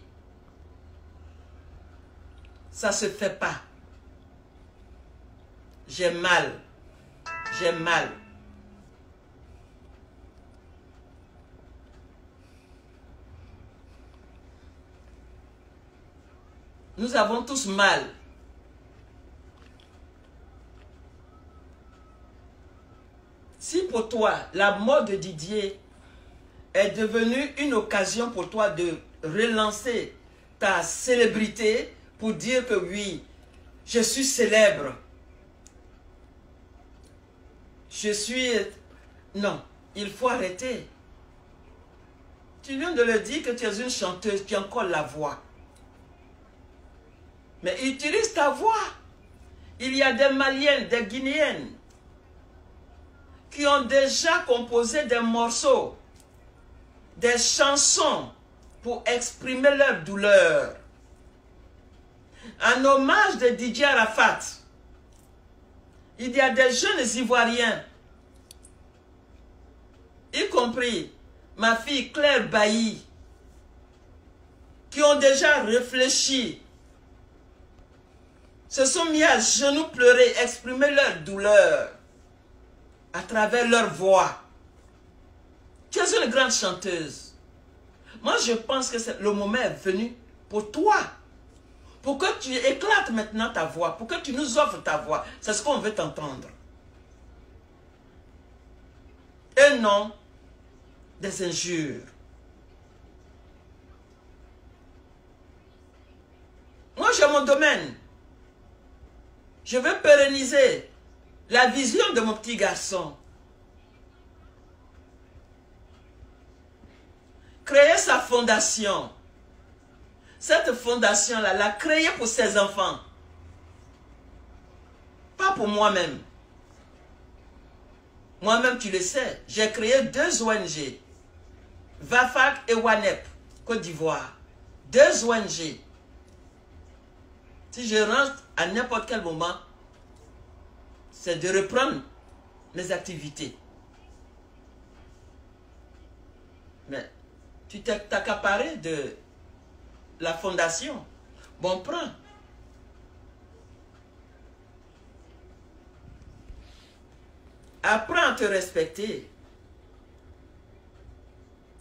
Ça ne se fait pas. J'ai mal. J'ai mal. Nous avons tous mal. Si pour toi, la mort de Didier est devenue une occasion pour toi de relancer ta célébrité pour dire que oui, je suis célèbre. Je suis... Non, il faut arrêter. Tu viens de le dire que tu es une chanteuse, tu as encore la voix. Mais utilise ta voix. Il y a des Maliennes, des Guinéennes qui ont déjà composé des morceaux, des chansons pour exprimer leur douleur. En hommage de Didier Arafat, il y a des jeunes Ivoiriens, y compris ma fille Claire Bailly, qui ont déjà réfléchi, se sont mis à genoux pleurer, exprimer leur douleur à travers leur voix. Tu es une grande chanteuse. Moi, je pense que le moment est venu pour toi. Pour que tu éclates maintenant ta voix. Pour que tu nous offres ta voix. C'est ce qu'on veut t'entendre. Et non des injures. Moi, j'ai mon domaine. Je veux pérenniser la vision de mon petit garçon. Créer sa fondation. Cette fondation-là, l'a créée pour ses enfants. Pas pour moi-même. Moi-même, tu le sais, j'ai créé 2 ONG. VAFAC et WANEP, Côte d'Ivoire. 2 ONG. Si je rentre à n'importe quel moment, c'est de reprendre mes activités. Mais tu t'es accaparé de la fondation. Bon, prends. Apprends à te respecter.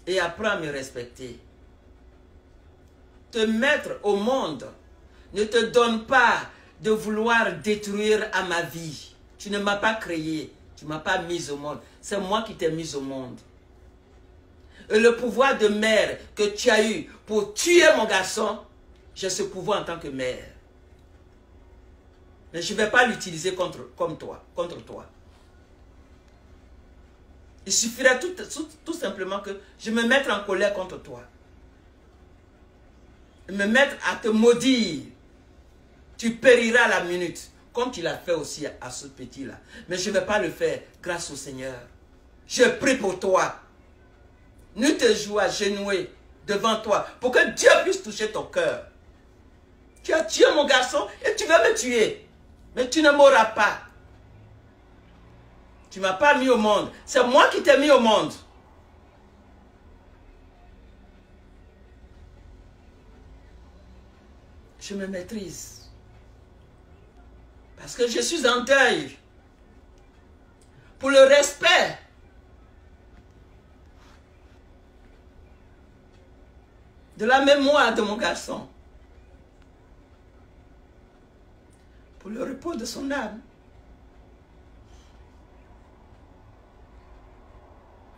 Et apprends à me respecter. Te mettre au monde ne te donne pas de vouloir détruire à ma vie. Tu ne m'as pas créé. Tu ne m'as pas mise au monde. C'est moi qui t'ai mise au monde. Et le pouvoir de mère que tu as eu pour tuer mon garçon, j'ai ce pouvoir en tant que mère. Mais je ne vais pas l'utiliser contre toi. Il suffirait tout simplement que je me mette en colère contre toi. me mettre à te maudire. Tu périras à la minute, comme tu l'as fait aussi à ce petit-là. Mais je ne vais pas le faire grâce au Seigneur. Je prie pour toi. Nuit et jour agenouillé devant toi pour que Dieu puisse toucher ton cœur. Tu as tué mon garçon et tu veux me tuer. Mais tu ne mourras pas. Tu ne m'as pas mis au monde. C'est moi qui t'ai mis au monde. Je me maîtrise. Parce que je suis en deuil. Pour le respect. De la mémoire de mon garçon. Pour le repos de son âme.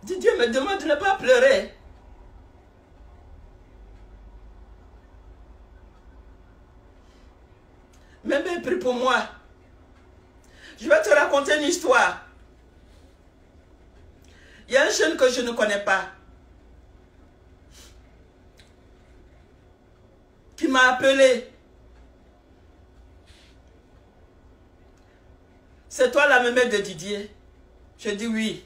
Dieu me demande de ne pas pleurer. Même prie pour moi. Je vais te raconter une histoire. Il y a un jeune que je ne connais pas. Qui m'a appelé. C'est toi la mémère de Didier? Je dis oui.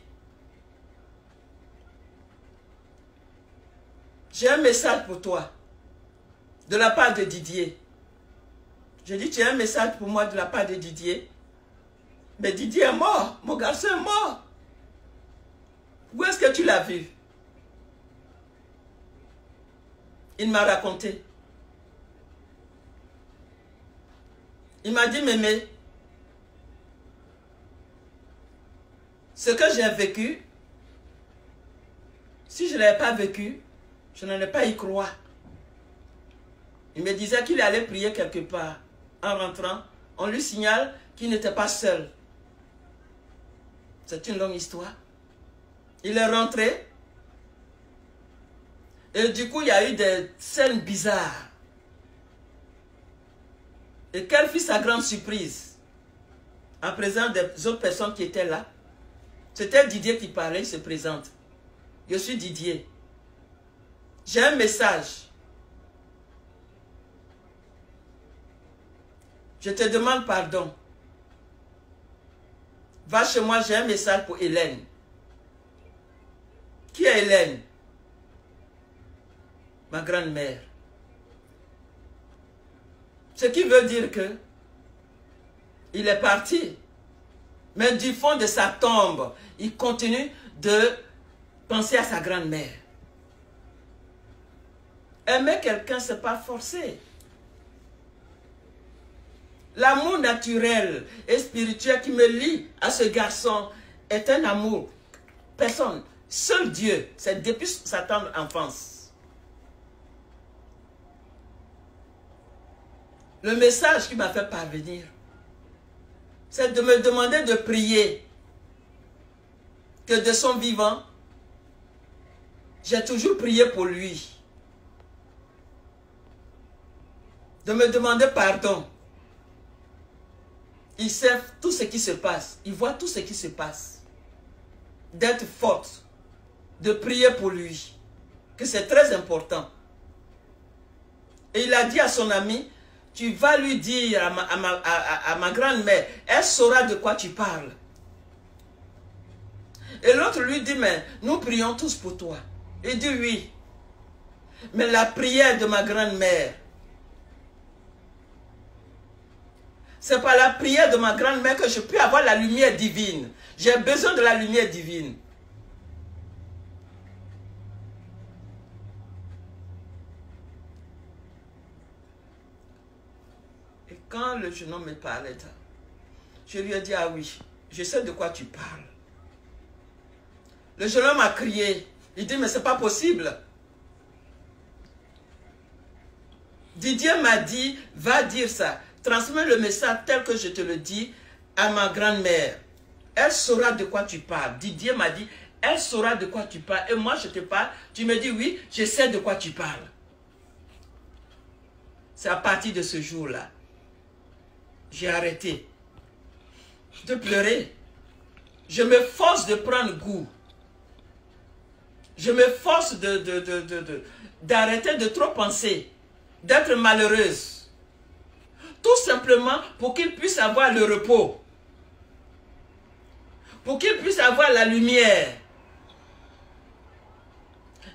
J'ai un message pour toi. De la part de Didier. Je dis, tu as un message pour moi de la part de Didier? Mais Didier est mort. Mon garçon est mort. Où est-ce que tu l'as vu? Il m'a raconté. Il m'a dit, mémé, ce que j'ai vécu, si je ne l'avais pas vécu, je n'en ai pas y croire. Il me disait qu'il allait prier quelque part. En rentrant, on lui signale qu'il n'était pas seul. C'est une longue histoire. Il est rentré. Et du coup, il y a eu des scènes bizarres. Et quelle fut sa grande surprise? En présence des autres personnes qui étaient là. C'était Didier qui parlait, il se présente. Je suis Didier. J'ai un message. Je te demande pardon. Va chez moi, j'ai un message pour Hélène. Qui est Hélène? Ma grand-mère. Ce qui veut dire que il est parti. Mais du fond de sa tombe, il continue de penser à sa grand-mère. Aimer quelqu'un, ce n'est pas forcé. L'amour naturel et spirituel qui me lie à ce garçon est un amour. Personne, seul Dieu, c'est depuis sa tendre enfance. Le message qui m'a fait parvenir, c'est de me demander de prier que de son vivant, j'ai toujours prié pour lui. De me demander pardon. Il sait tout ce qui se passe. Il voit tout ce qui se passe. D'être forte. De prier pour lui. Que c'est très important. Et il a dit à son ami, tu vas lui dire à ma grand-mère, elle saura de quoi tu parles. Et l'autre lui dit, mais nous prions tous pour toi. Il dit oui. Mais la prière de ma grand-mère, c'est par la prière de ma grand-mère que je peux avoir la lumière divine. J'ai besoin de la lumière divine. Et quand le jeune homme me parlait, je lui ai dit, ah oui, je sais de quoi tu parles. Le jeune homme a crié. Il dit, mais c'est pas possible. Didier m'a dit, va dire ça. Transmets le message tel que je te le dis à ma grand-mère. Elle saura de quoi tu parles. Didier m'a dit, elle saura de quoi tu parles. Et moi, je te parle. Tu me dis, oui, je sais de quoi tu parles. C'est à partir de ce jour-là. J'ai arrêté de pleurer. Je me force de prendre goût. Je me force d'arrêter de trop penser. d'être malheureuse. Tout simplement pour qu'ils puissent avoir le repos. Pour qu'ils puissent avoir la lumière.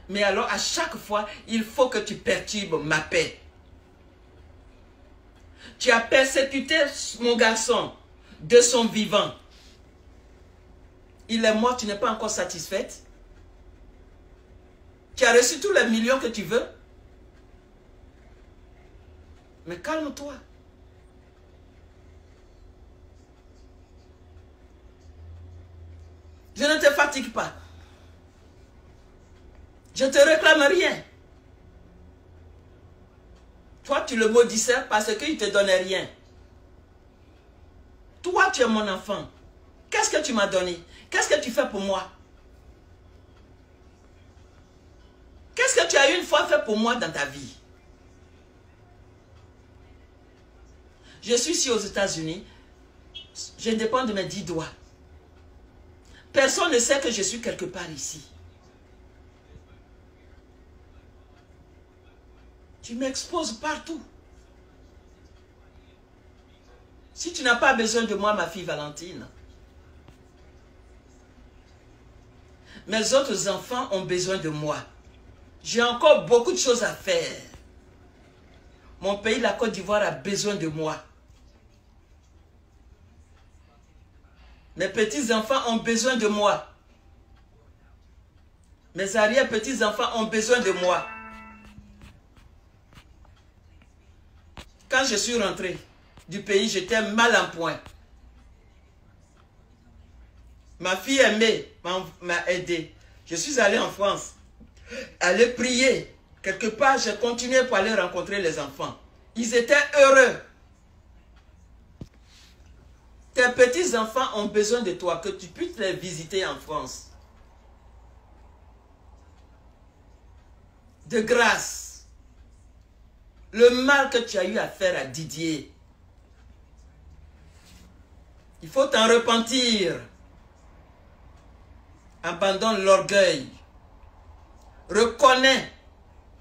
Mais alors, à chaque fois, il faut que tu perturbes ma paix. Tu as persécuté mon garçon de son vivant. Il est mort, tu n'es pas encore satisfaite. Tu as reçu tous les millions que tu veux. Mais calme-toi. Je ne te fatigue pas. Je ne te réclame rien. Toi, tu le maudissais parce qu'il ne te donnait rien. Toi, tu es mon enfant. Qu'est-ce que tu m'as donné? Qu'est-ce que tu fais pour moi? Qu'est-ce que tu as une fois fait pour moi dans ta vie? Je suis ici aux États-Unis. Je dépends de mes 10 doigts. Personne ne sait que je suis quelque part ici. Tu m'exposes partout. Si tu n'as pas besoin de moi, ma fille Valentine, mes autres enfants ont besoin de moi. J'ai encore beaucoup de choses à faire. Mon pays, la Côte d'Ivoire, a besoin de moi. Mes petits-enfants ont besoin de moi. Mes arrière-petits-enfants ont besoin de moi. Quand je suis rentré du pays, j'étais mal en point. Ma fille aimée m'a aidé. Je suis allé en France. Aller prier. Quelque part, j'ai continué pour aller rencontrer les enfants. Ils étaient heureux. Tes petits-enfants ont besoin de toi, que tu puisses les visiter en France. De grâce. Le mal que tu as eu à faire à Didier, il faut t'en repentir. Abandonne l'orgueil. Reconnais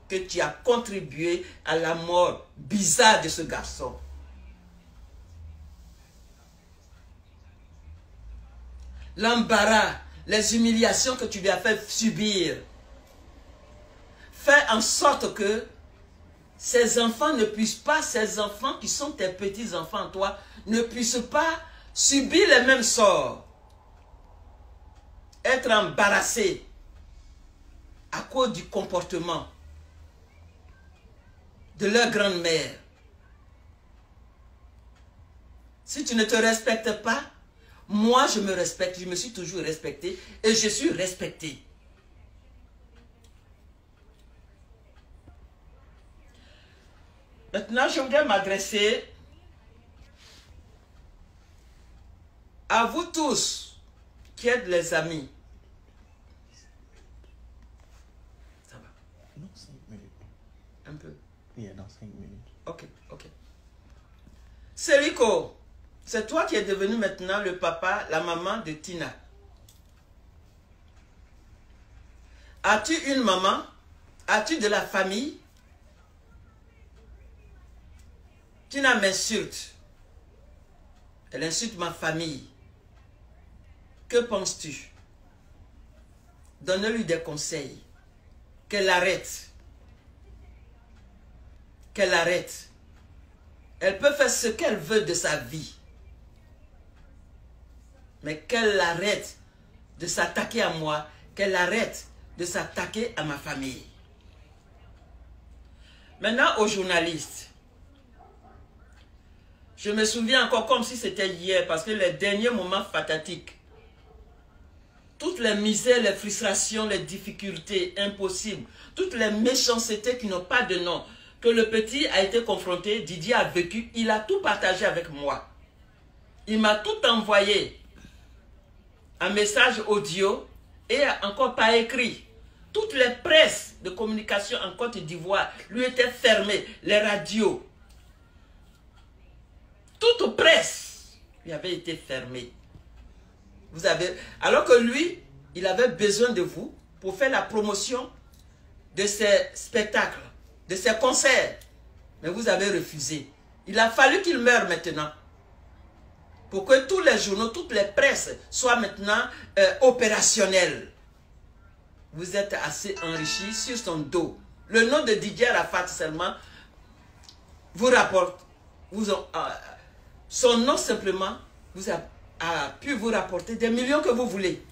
que tu as contribué à la mort bizarre de ce garçon. L'embarras, les humiliations que tu lui as fait subir. Fais en sorte que ces enfants ne puissent pas, ces enfants qui sont tes petits-enfants, toi, ne puissent pas subir les mêmes sorts. Être embarrassés à cause du comportement de leur grand-mère. Si tu ne te respectes pas, moi je me respecte, je me suis toujours respecté et je suis respecté. Maintenant, je voudrais m'adresser à vous tous qui êtes les amis. Ça va? Non, 5 minutes. Un peu. Yeah, dans 5 minutes. Ok, ok. Seriko, c'est toi qui es devenu maintenant le papa, la maman de Tina. As-tu une maman? As-tu de la famille? Tina m'insulte. Elle insulte ma famille. Que penses-tu? Donne-lui des conseils. Qu'elle arrête. Qu'elle arrête. Elle peut faire ce qu'elle veut de sa vie. Mais qu'elle arrête de s'attaquer à moi. Qu'elle arrête de s'attaquer à ma famille. Maintenant, aux journalistes. Je me souviens encore comme si c'était hier, parce que les derniers moments fatatiques, toutes les misères, les frustrations, les difficultés impossibles, toutes les méchancetés qui n'ont pas de nom, que le petit a été confronté, Didier a vécu, il a tout partagé avec moi. Il m'a tout envoyé en message audio et encore par écrit. Toutes les presses de communication en Côte d'Ivoire lui étaient fermées, les radios. Toute presse lui avait été fermée. Vous avez, alors que lui, il avait besoin de vous pour faire la promotion de ses spectacles, de ses concerts. Mais vous avez refusé. Il a fallu qu'il meure maintenant. Pour que tous les journaux, toutes les presses soient maintenant opérationnelles. Vous êtes assez enrichi sur son dos. Le nom de Didier Arafat seulement vous rapporte. Son nom simplement a pu vous rapporter des millions que vous voulez.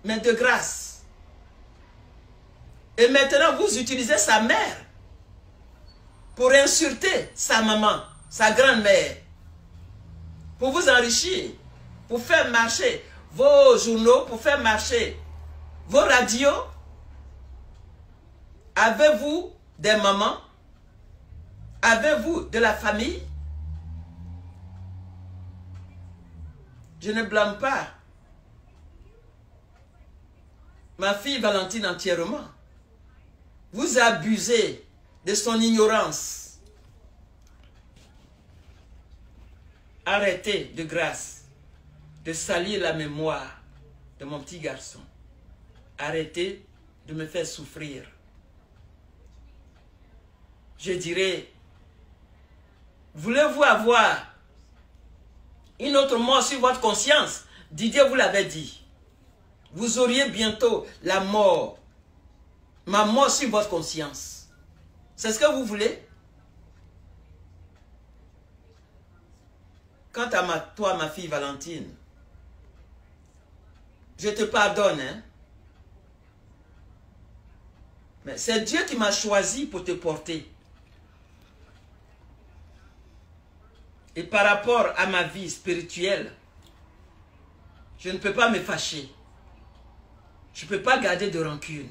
Mais de grâce. Et maintenant, vous utilisez sa mère pour insulter sa maman, sa grand-mère. Pour vous enrichir, pour faire marcher vos journaux, pour faire marcher vos radios. Avez-vous des mamans? Avez-vous de la famille? Je ne blâme pas ma fille Valentine entièrement. Vous abusez de son ignorance. Arrêtez de grâce de salir la mémoire de mon petit garçon. Arrêtez de me faire souffrir. Je dirais, voulez-vous avoir une autre mort sur votre conscience? Didier vous l'avait dit. Vous auriez bientôt la mort, ma mort sur votre conscience. C'est ce que vous voulez? Quant à toi, ma fille Valentine, je te pardonne, hein? Mais c'est Dieu qui m'a choisi pour te porter. Et par rapport à ma vie spirituelle, je ne peux pas me fâcher. Je ne peux pas garder de rancune.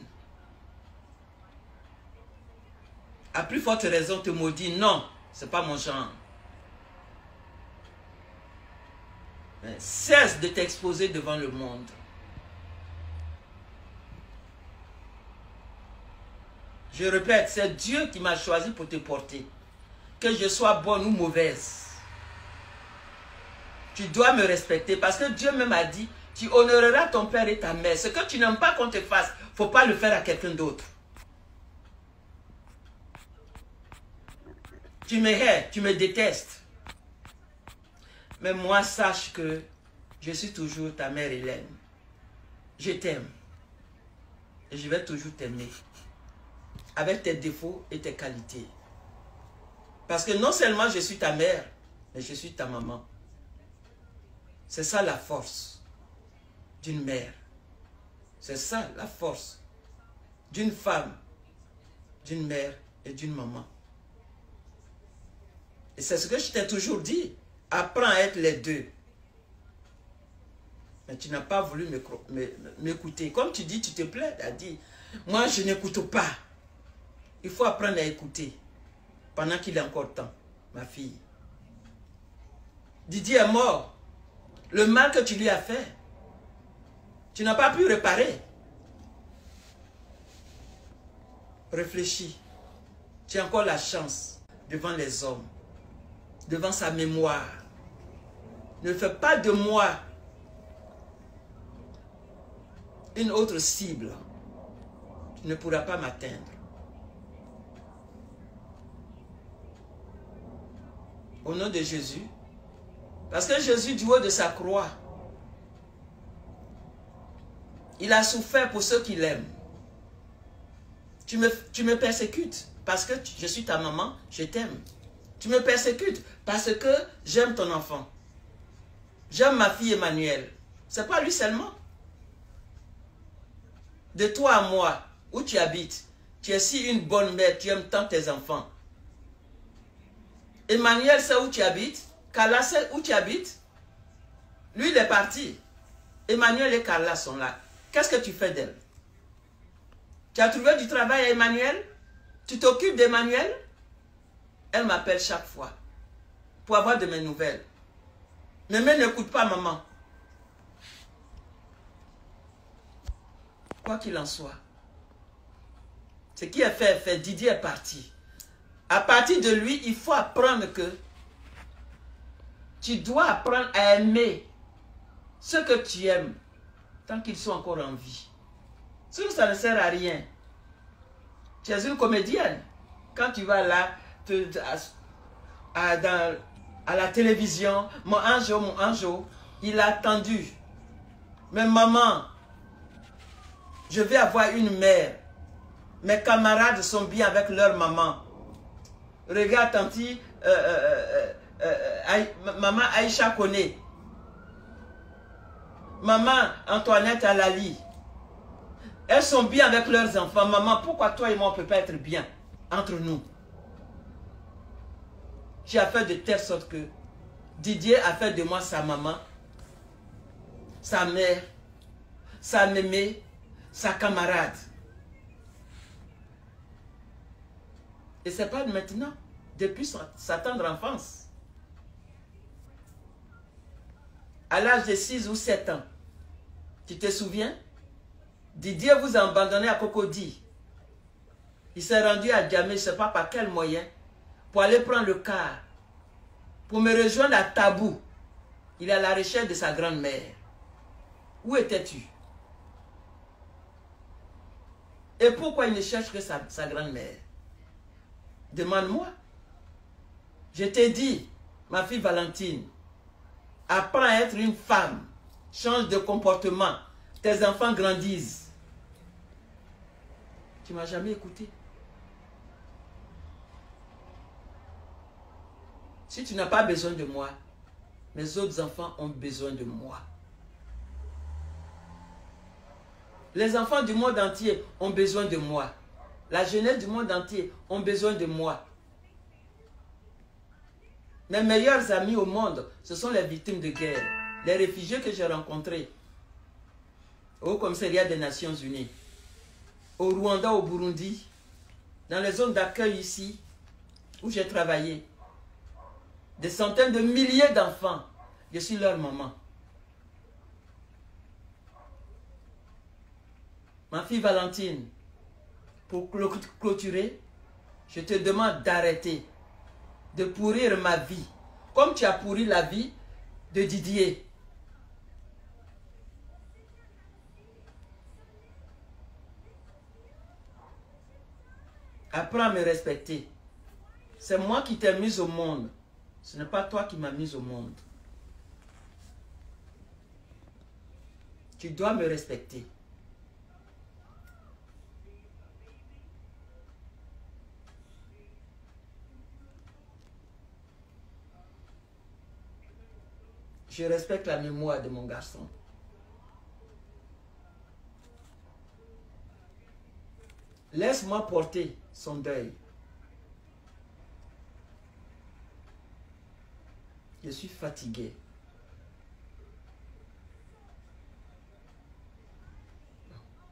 À plus forte raison, te maudit, non, ce n'est pas mon genre. Mais cesse de t'exposer devant le monde. Je répète, c'est Dieu qui m'a choisi pour te porter. Que je sois bonne ou mauvaise. Tu dois me respecter parce que Dieu même a dit, tu honoreras ton père et ta mère. Ce que tu n'aimes pas qu'on te fasse, il ne faut pas le faire à quelqu'un d'autre. Tu me hais, tu me détestes. Mais moi, sache que je suis toujours ta mère Hélène. Je t'aime. Et je vais toujours t'aimer. Avec tes défauts et tes qualités. Parce que non seulement je suis ta mère, mais je suis ta maman. C'est ça la force d'une mère. C'est ça la force d'une femme, d'une mère et d'une maman. Et c'est ce que je t'ai toujours dit. Apprends à être les deux. Mais tu n'as pas voulu m'écouter. Comme tu dis, tu te plais à dire, moi je n'écoute pas. Il faut apprendre à écouter pendant qu'il est encore temps, ma fille. Didier est mort. Le mal que tu lui as fait, tu n'as pas pu réparer. Réfléchis. Tu as encore la chance devant les hommes, devant sa mémoire. Ne fais pas de moi une autre cible. Tu ne pourras pas m'atteindre. Au nom de Jésus. Parce que Jésus, du haut de sa croix, il a souffert pour ceux qui l'aiment. Tu me persécutes parce que je suis ta maman, je t'aime. Tu me persécutes parce que j'aime ton enfant. J'aime ma fille Emmanuel. Ce n'est pas lui seulement. De toi à moi, où tu habites, tu es si une bonne mère, tu aimes tant tes enfants. Emmanuel, c'est où tu habites. Carla, c'est où tu habites. Lui, il est parti. Emmanuel et Carla sont là. Qu'est-ce que tu fais d'elle? Tu as trouvé du travail à Emmanuel? Tu t'occupes d'Emmanuel? Elle m'appelle chaque fois pour avoir de mes nouvelles. Mais n'écoute pas maman. Quoi qu'il en soit, ce qui est fait est fait. Didier est parti. À partir de lui, il faut apprendre que tu dois apprendre à aimer ceux que tu aimes tant qu'ils sont encore en vie. Sinon, ça ne sert à rien. Tu es une comédienne. Quand tu vas là, à la télévision, mon ange, il a attendu. Mais maman, je vais avoir une mère. Mes camarades sont bien avec leur maman. Regarde, tanti, maman Aïcha connaît. Maman Antoinette Alali. Elles sont bien avec leurs enfants. Maman, pourquoi toi et moi, on ne peut pas être bien entre nous? J'ai fait de telle sorte que Didier a fait de moi sa maman, sa mère, sa mémé, sa camarade. Et ce n'est pas maintenant, depuis sa tendre enfance. À l'âge de 6 ou 7 ans, tu te souviens? Didier vous a abandonné à Cocody. Il s'est rendu à Djamé, je ne sais pas par quel moyen, pour aller prendre le car, pour me rejoindre à Tabou. Il est à la recherche de sa grand-mère. Où étais-tu? Et pourquoi il ne cherche que sa grand-mère? Demande-moi. Je t'ai dit, ma fille Valentine, apprends à être une femme. Change de comportement. Tes enfants grandissent. Tu ne m'as jamais écouté. Si tu n'as pas besoin de moi, mes autres enfants ont besoin de moi. Les enfants du monde entier ont besoin de moi. La jeunesse du monde entier ont besoin de moi. Mes meilleurs amis au monde, ce sont les victimes de guerre, les réfugiés que j'ai rencontrés au commissariat des Nations Unies, au Rwanda, au Burundi, dans les zones d'accueil ici, où j'ai travaillé. Des centaines de milliers d'enfants, je suis leur maman. Ma fille Valentine, pour clôturer, je te demande d'arrêter de pourrir ma vie, comme tu as pourri la vie de Didier. Apprends à me respecter. C'est moi qui t'ai mise au monde. Ce n'est pas toi qui m'as mise au monde. Tu dois me respecter. Je respecte la mémoire de mon garçon. Laisse-moi porter son deuil. Je suis fatigué.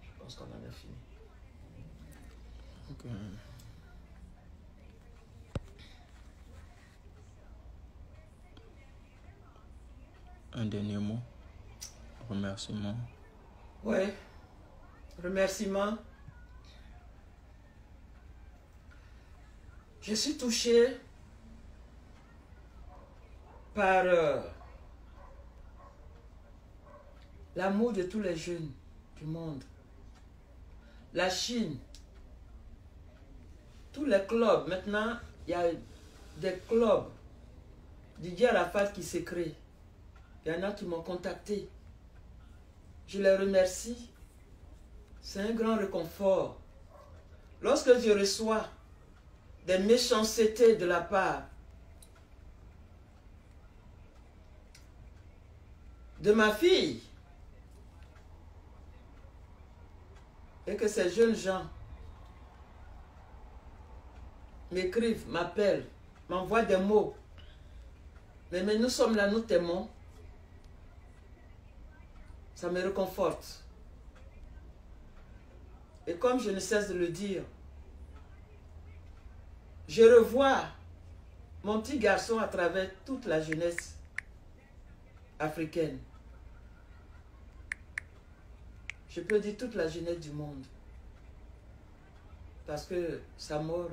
Je pense qu'on en a fini. Okay. Un dernier mot. Remerciement. Oui. Remerciement. Je suis touché par l'amour de tous les jeunes du monde. La Chine, tous les clubs, maintenant, il y a des clubs Didier Arafat qui se créent. Il y en a qui m'ont contacté. Je les remercie. C'est un grand réconfort. Lorsque je reçois des méchancetés de la part de ma fille, et que ces jeunes gens m'écrivent, m'appellent, m'envoient des mots. Mais nous sommes là, nous t'aimons. Ça me réconforte. Et comme je ne cesse de le dire, je revois mon petit garçon à travers toute la jeunesse africaine. Je peux dire toute la jeunesse du monde. Parce que sa mort,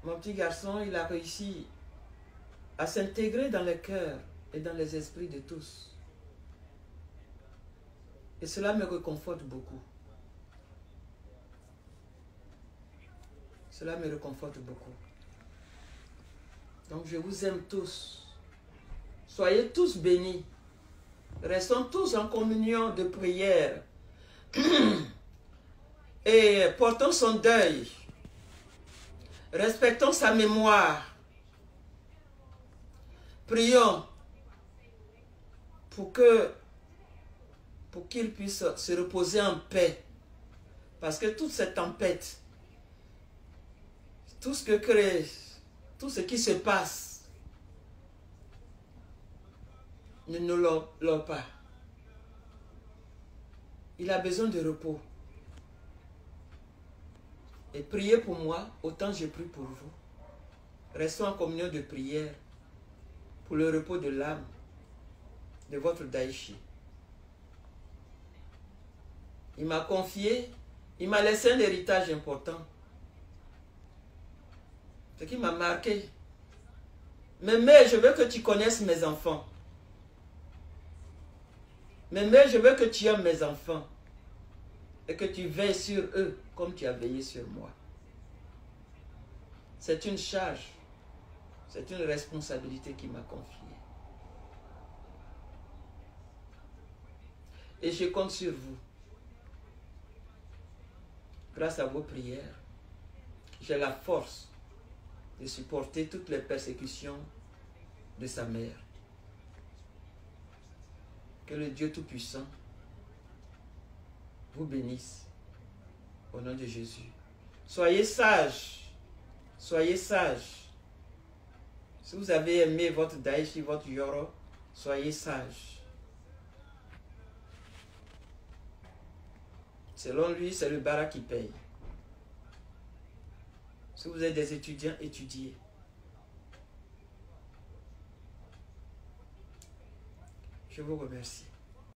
mon petit garçon, il a réussi à s'intégrer dans les cœurs et dans les esprits de tous. Et cela me réconforte beaucoup. Cela me réconforte beaucoup. Donc je vous aime tous. Soyez tous bénis. Restons tous en communion de prière. Et portons son deuil. Respectons sa mémoire. Prions pour qu'il puisse se reposer en paix. Parce que toute cette tempête, tout ce qui se passe, ne nous l'a pas. Il a besoin de repos. Et priez pour moi, autant je prie pour vous. Restons en communion de prière pour le repos de l'âme de votre Daichi. Il m'a confié, il m'a laissé un héritage important. Ce qui m'a marqué. Mais je veux que tu connaisses mes enfants. Mais je veux que tu aimes mes enfants. Et que tu veilles sur eux comme tu as veillé sur moi. C'est une charge. C'est une responsabilité qui m'a confiée. Et je compte sur vous. Grâce à vos prières, j'ai la force de supporter toutes les persécutions de sa mère. Que le Dieu Tout-Puissant vous bénisse au nom de Jésus. Soyez sages. Soyez sages. Si vous avez aimé votre Daichi, votre Yoro, soyez sages. Selon lui, c'est le bara qui paye. Si vous êtes des étudiants, étudiez. Je vous remercie.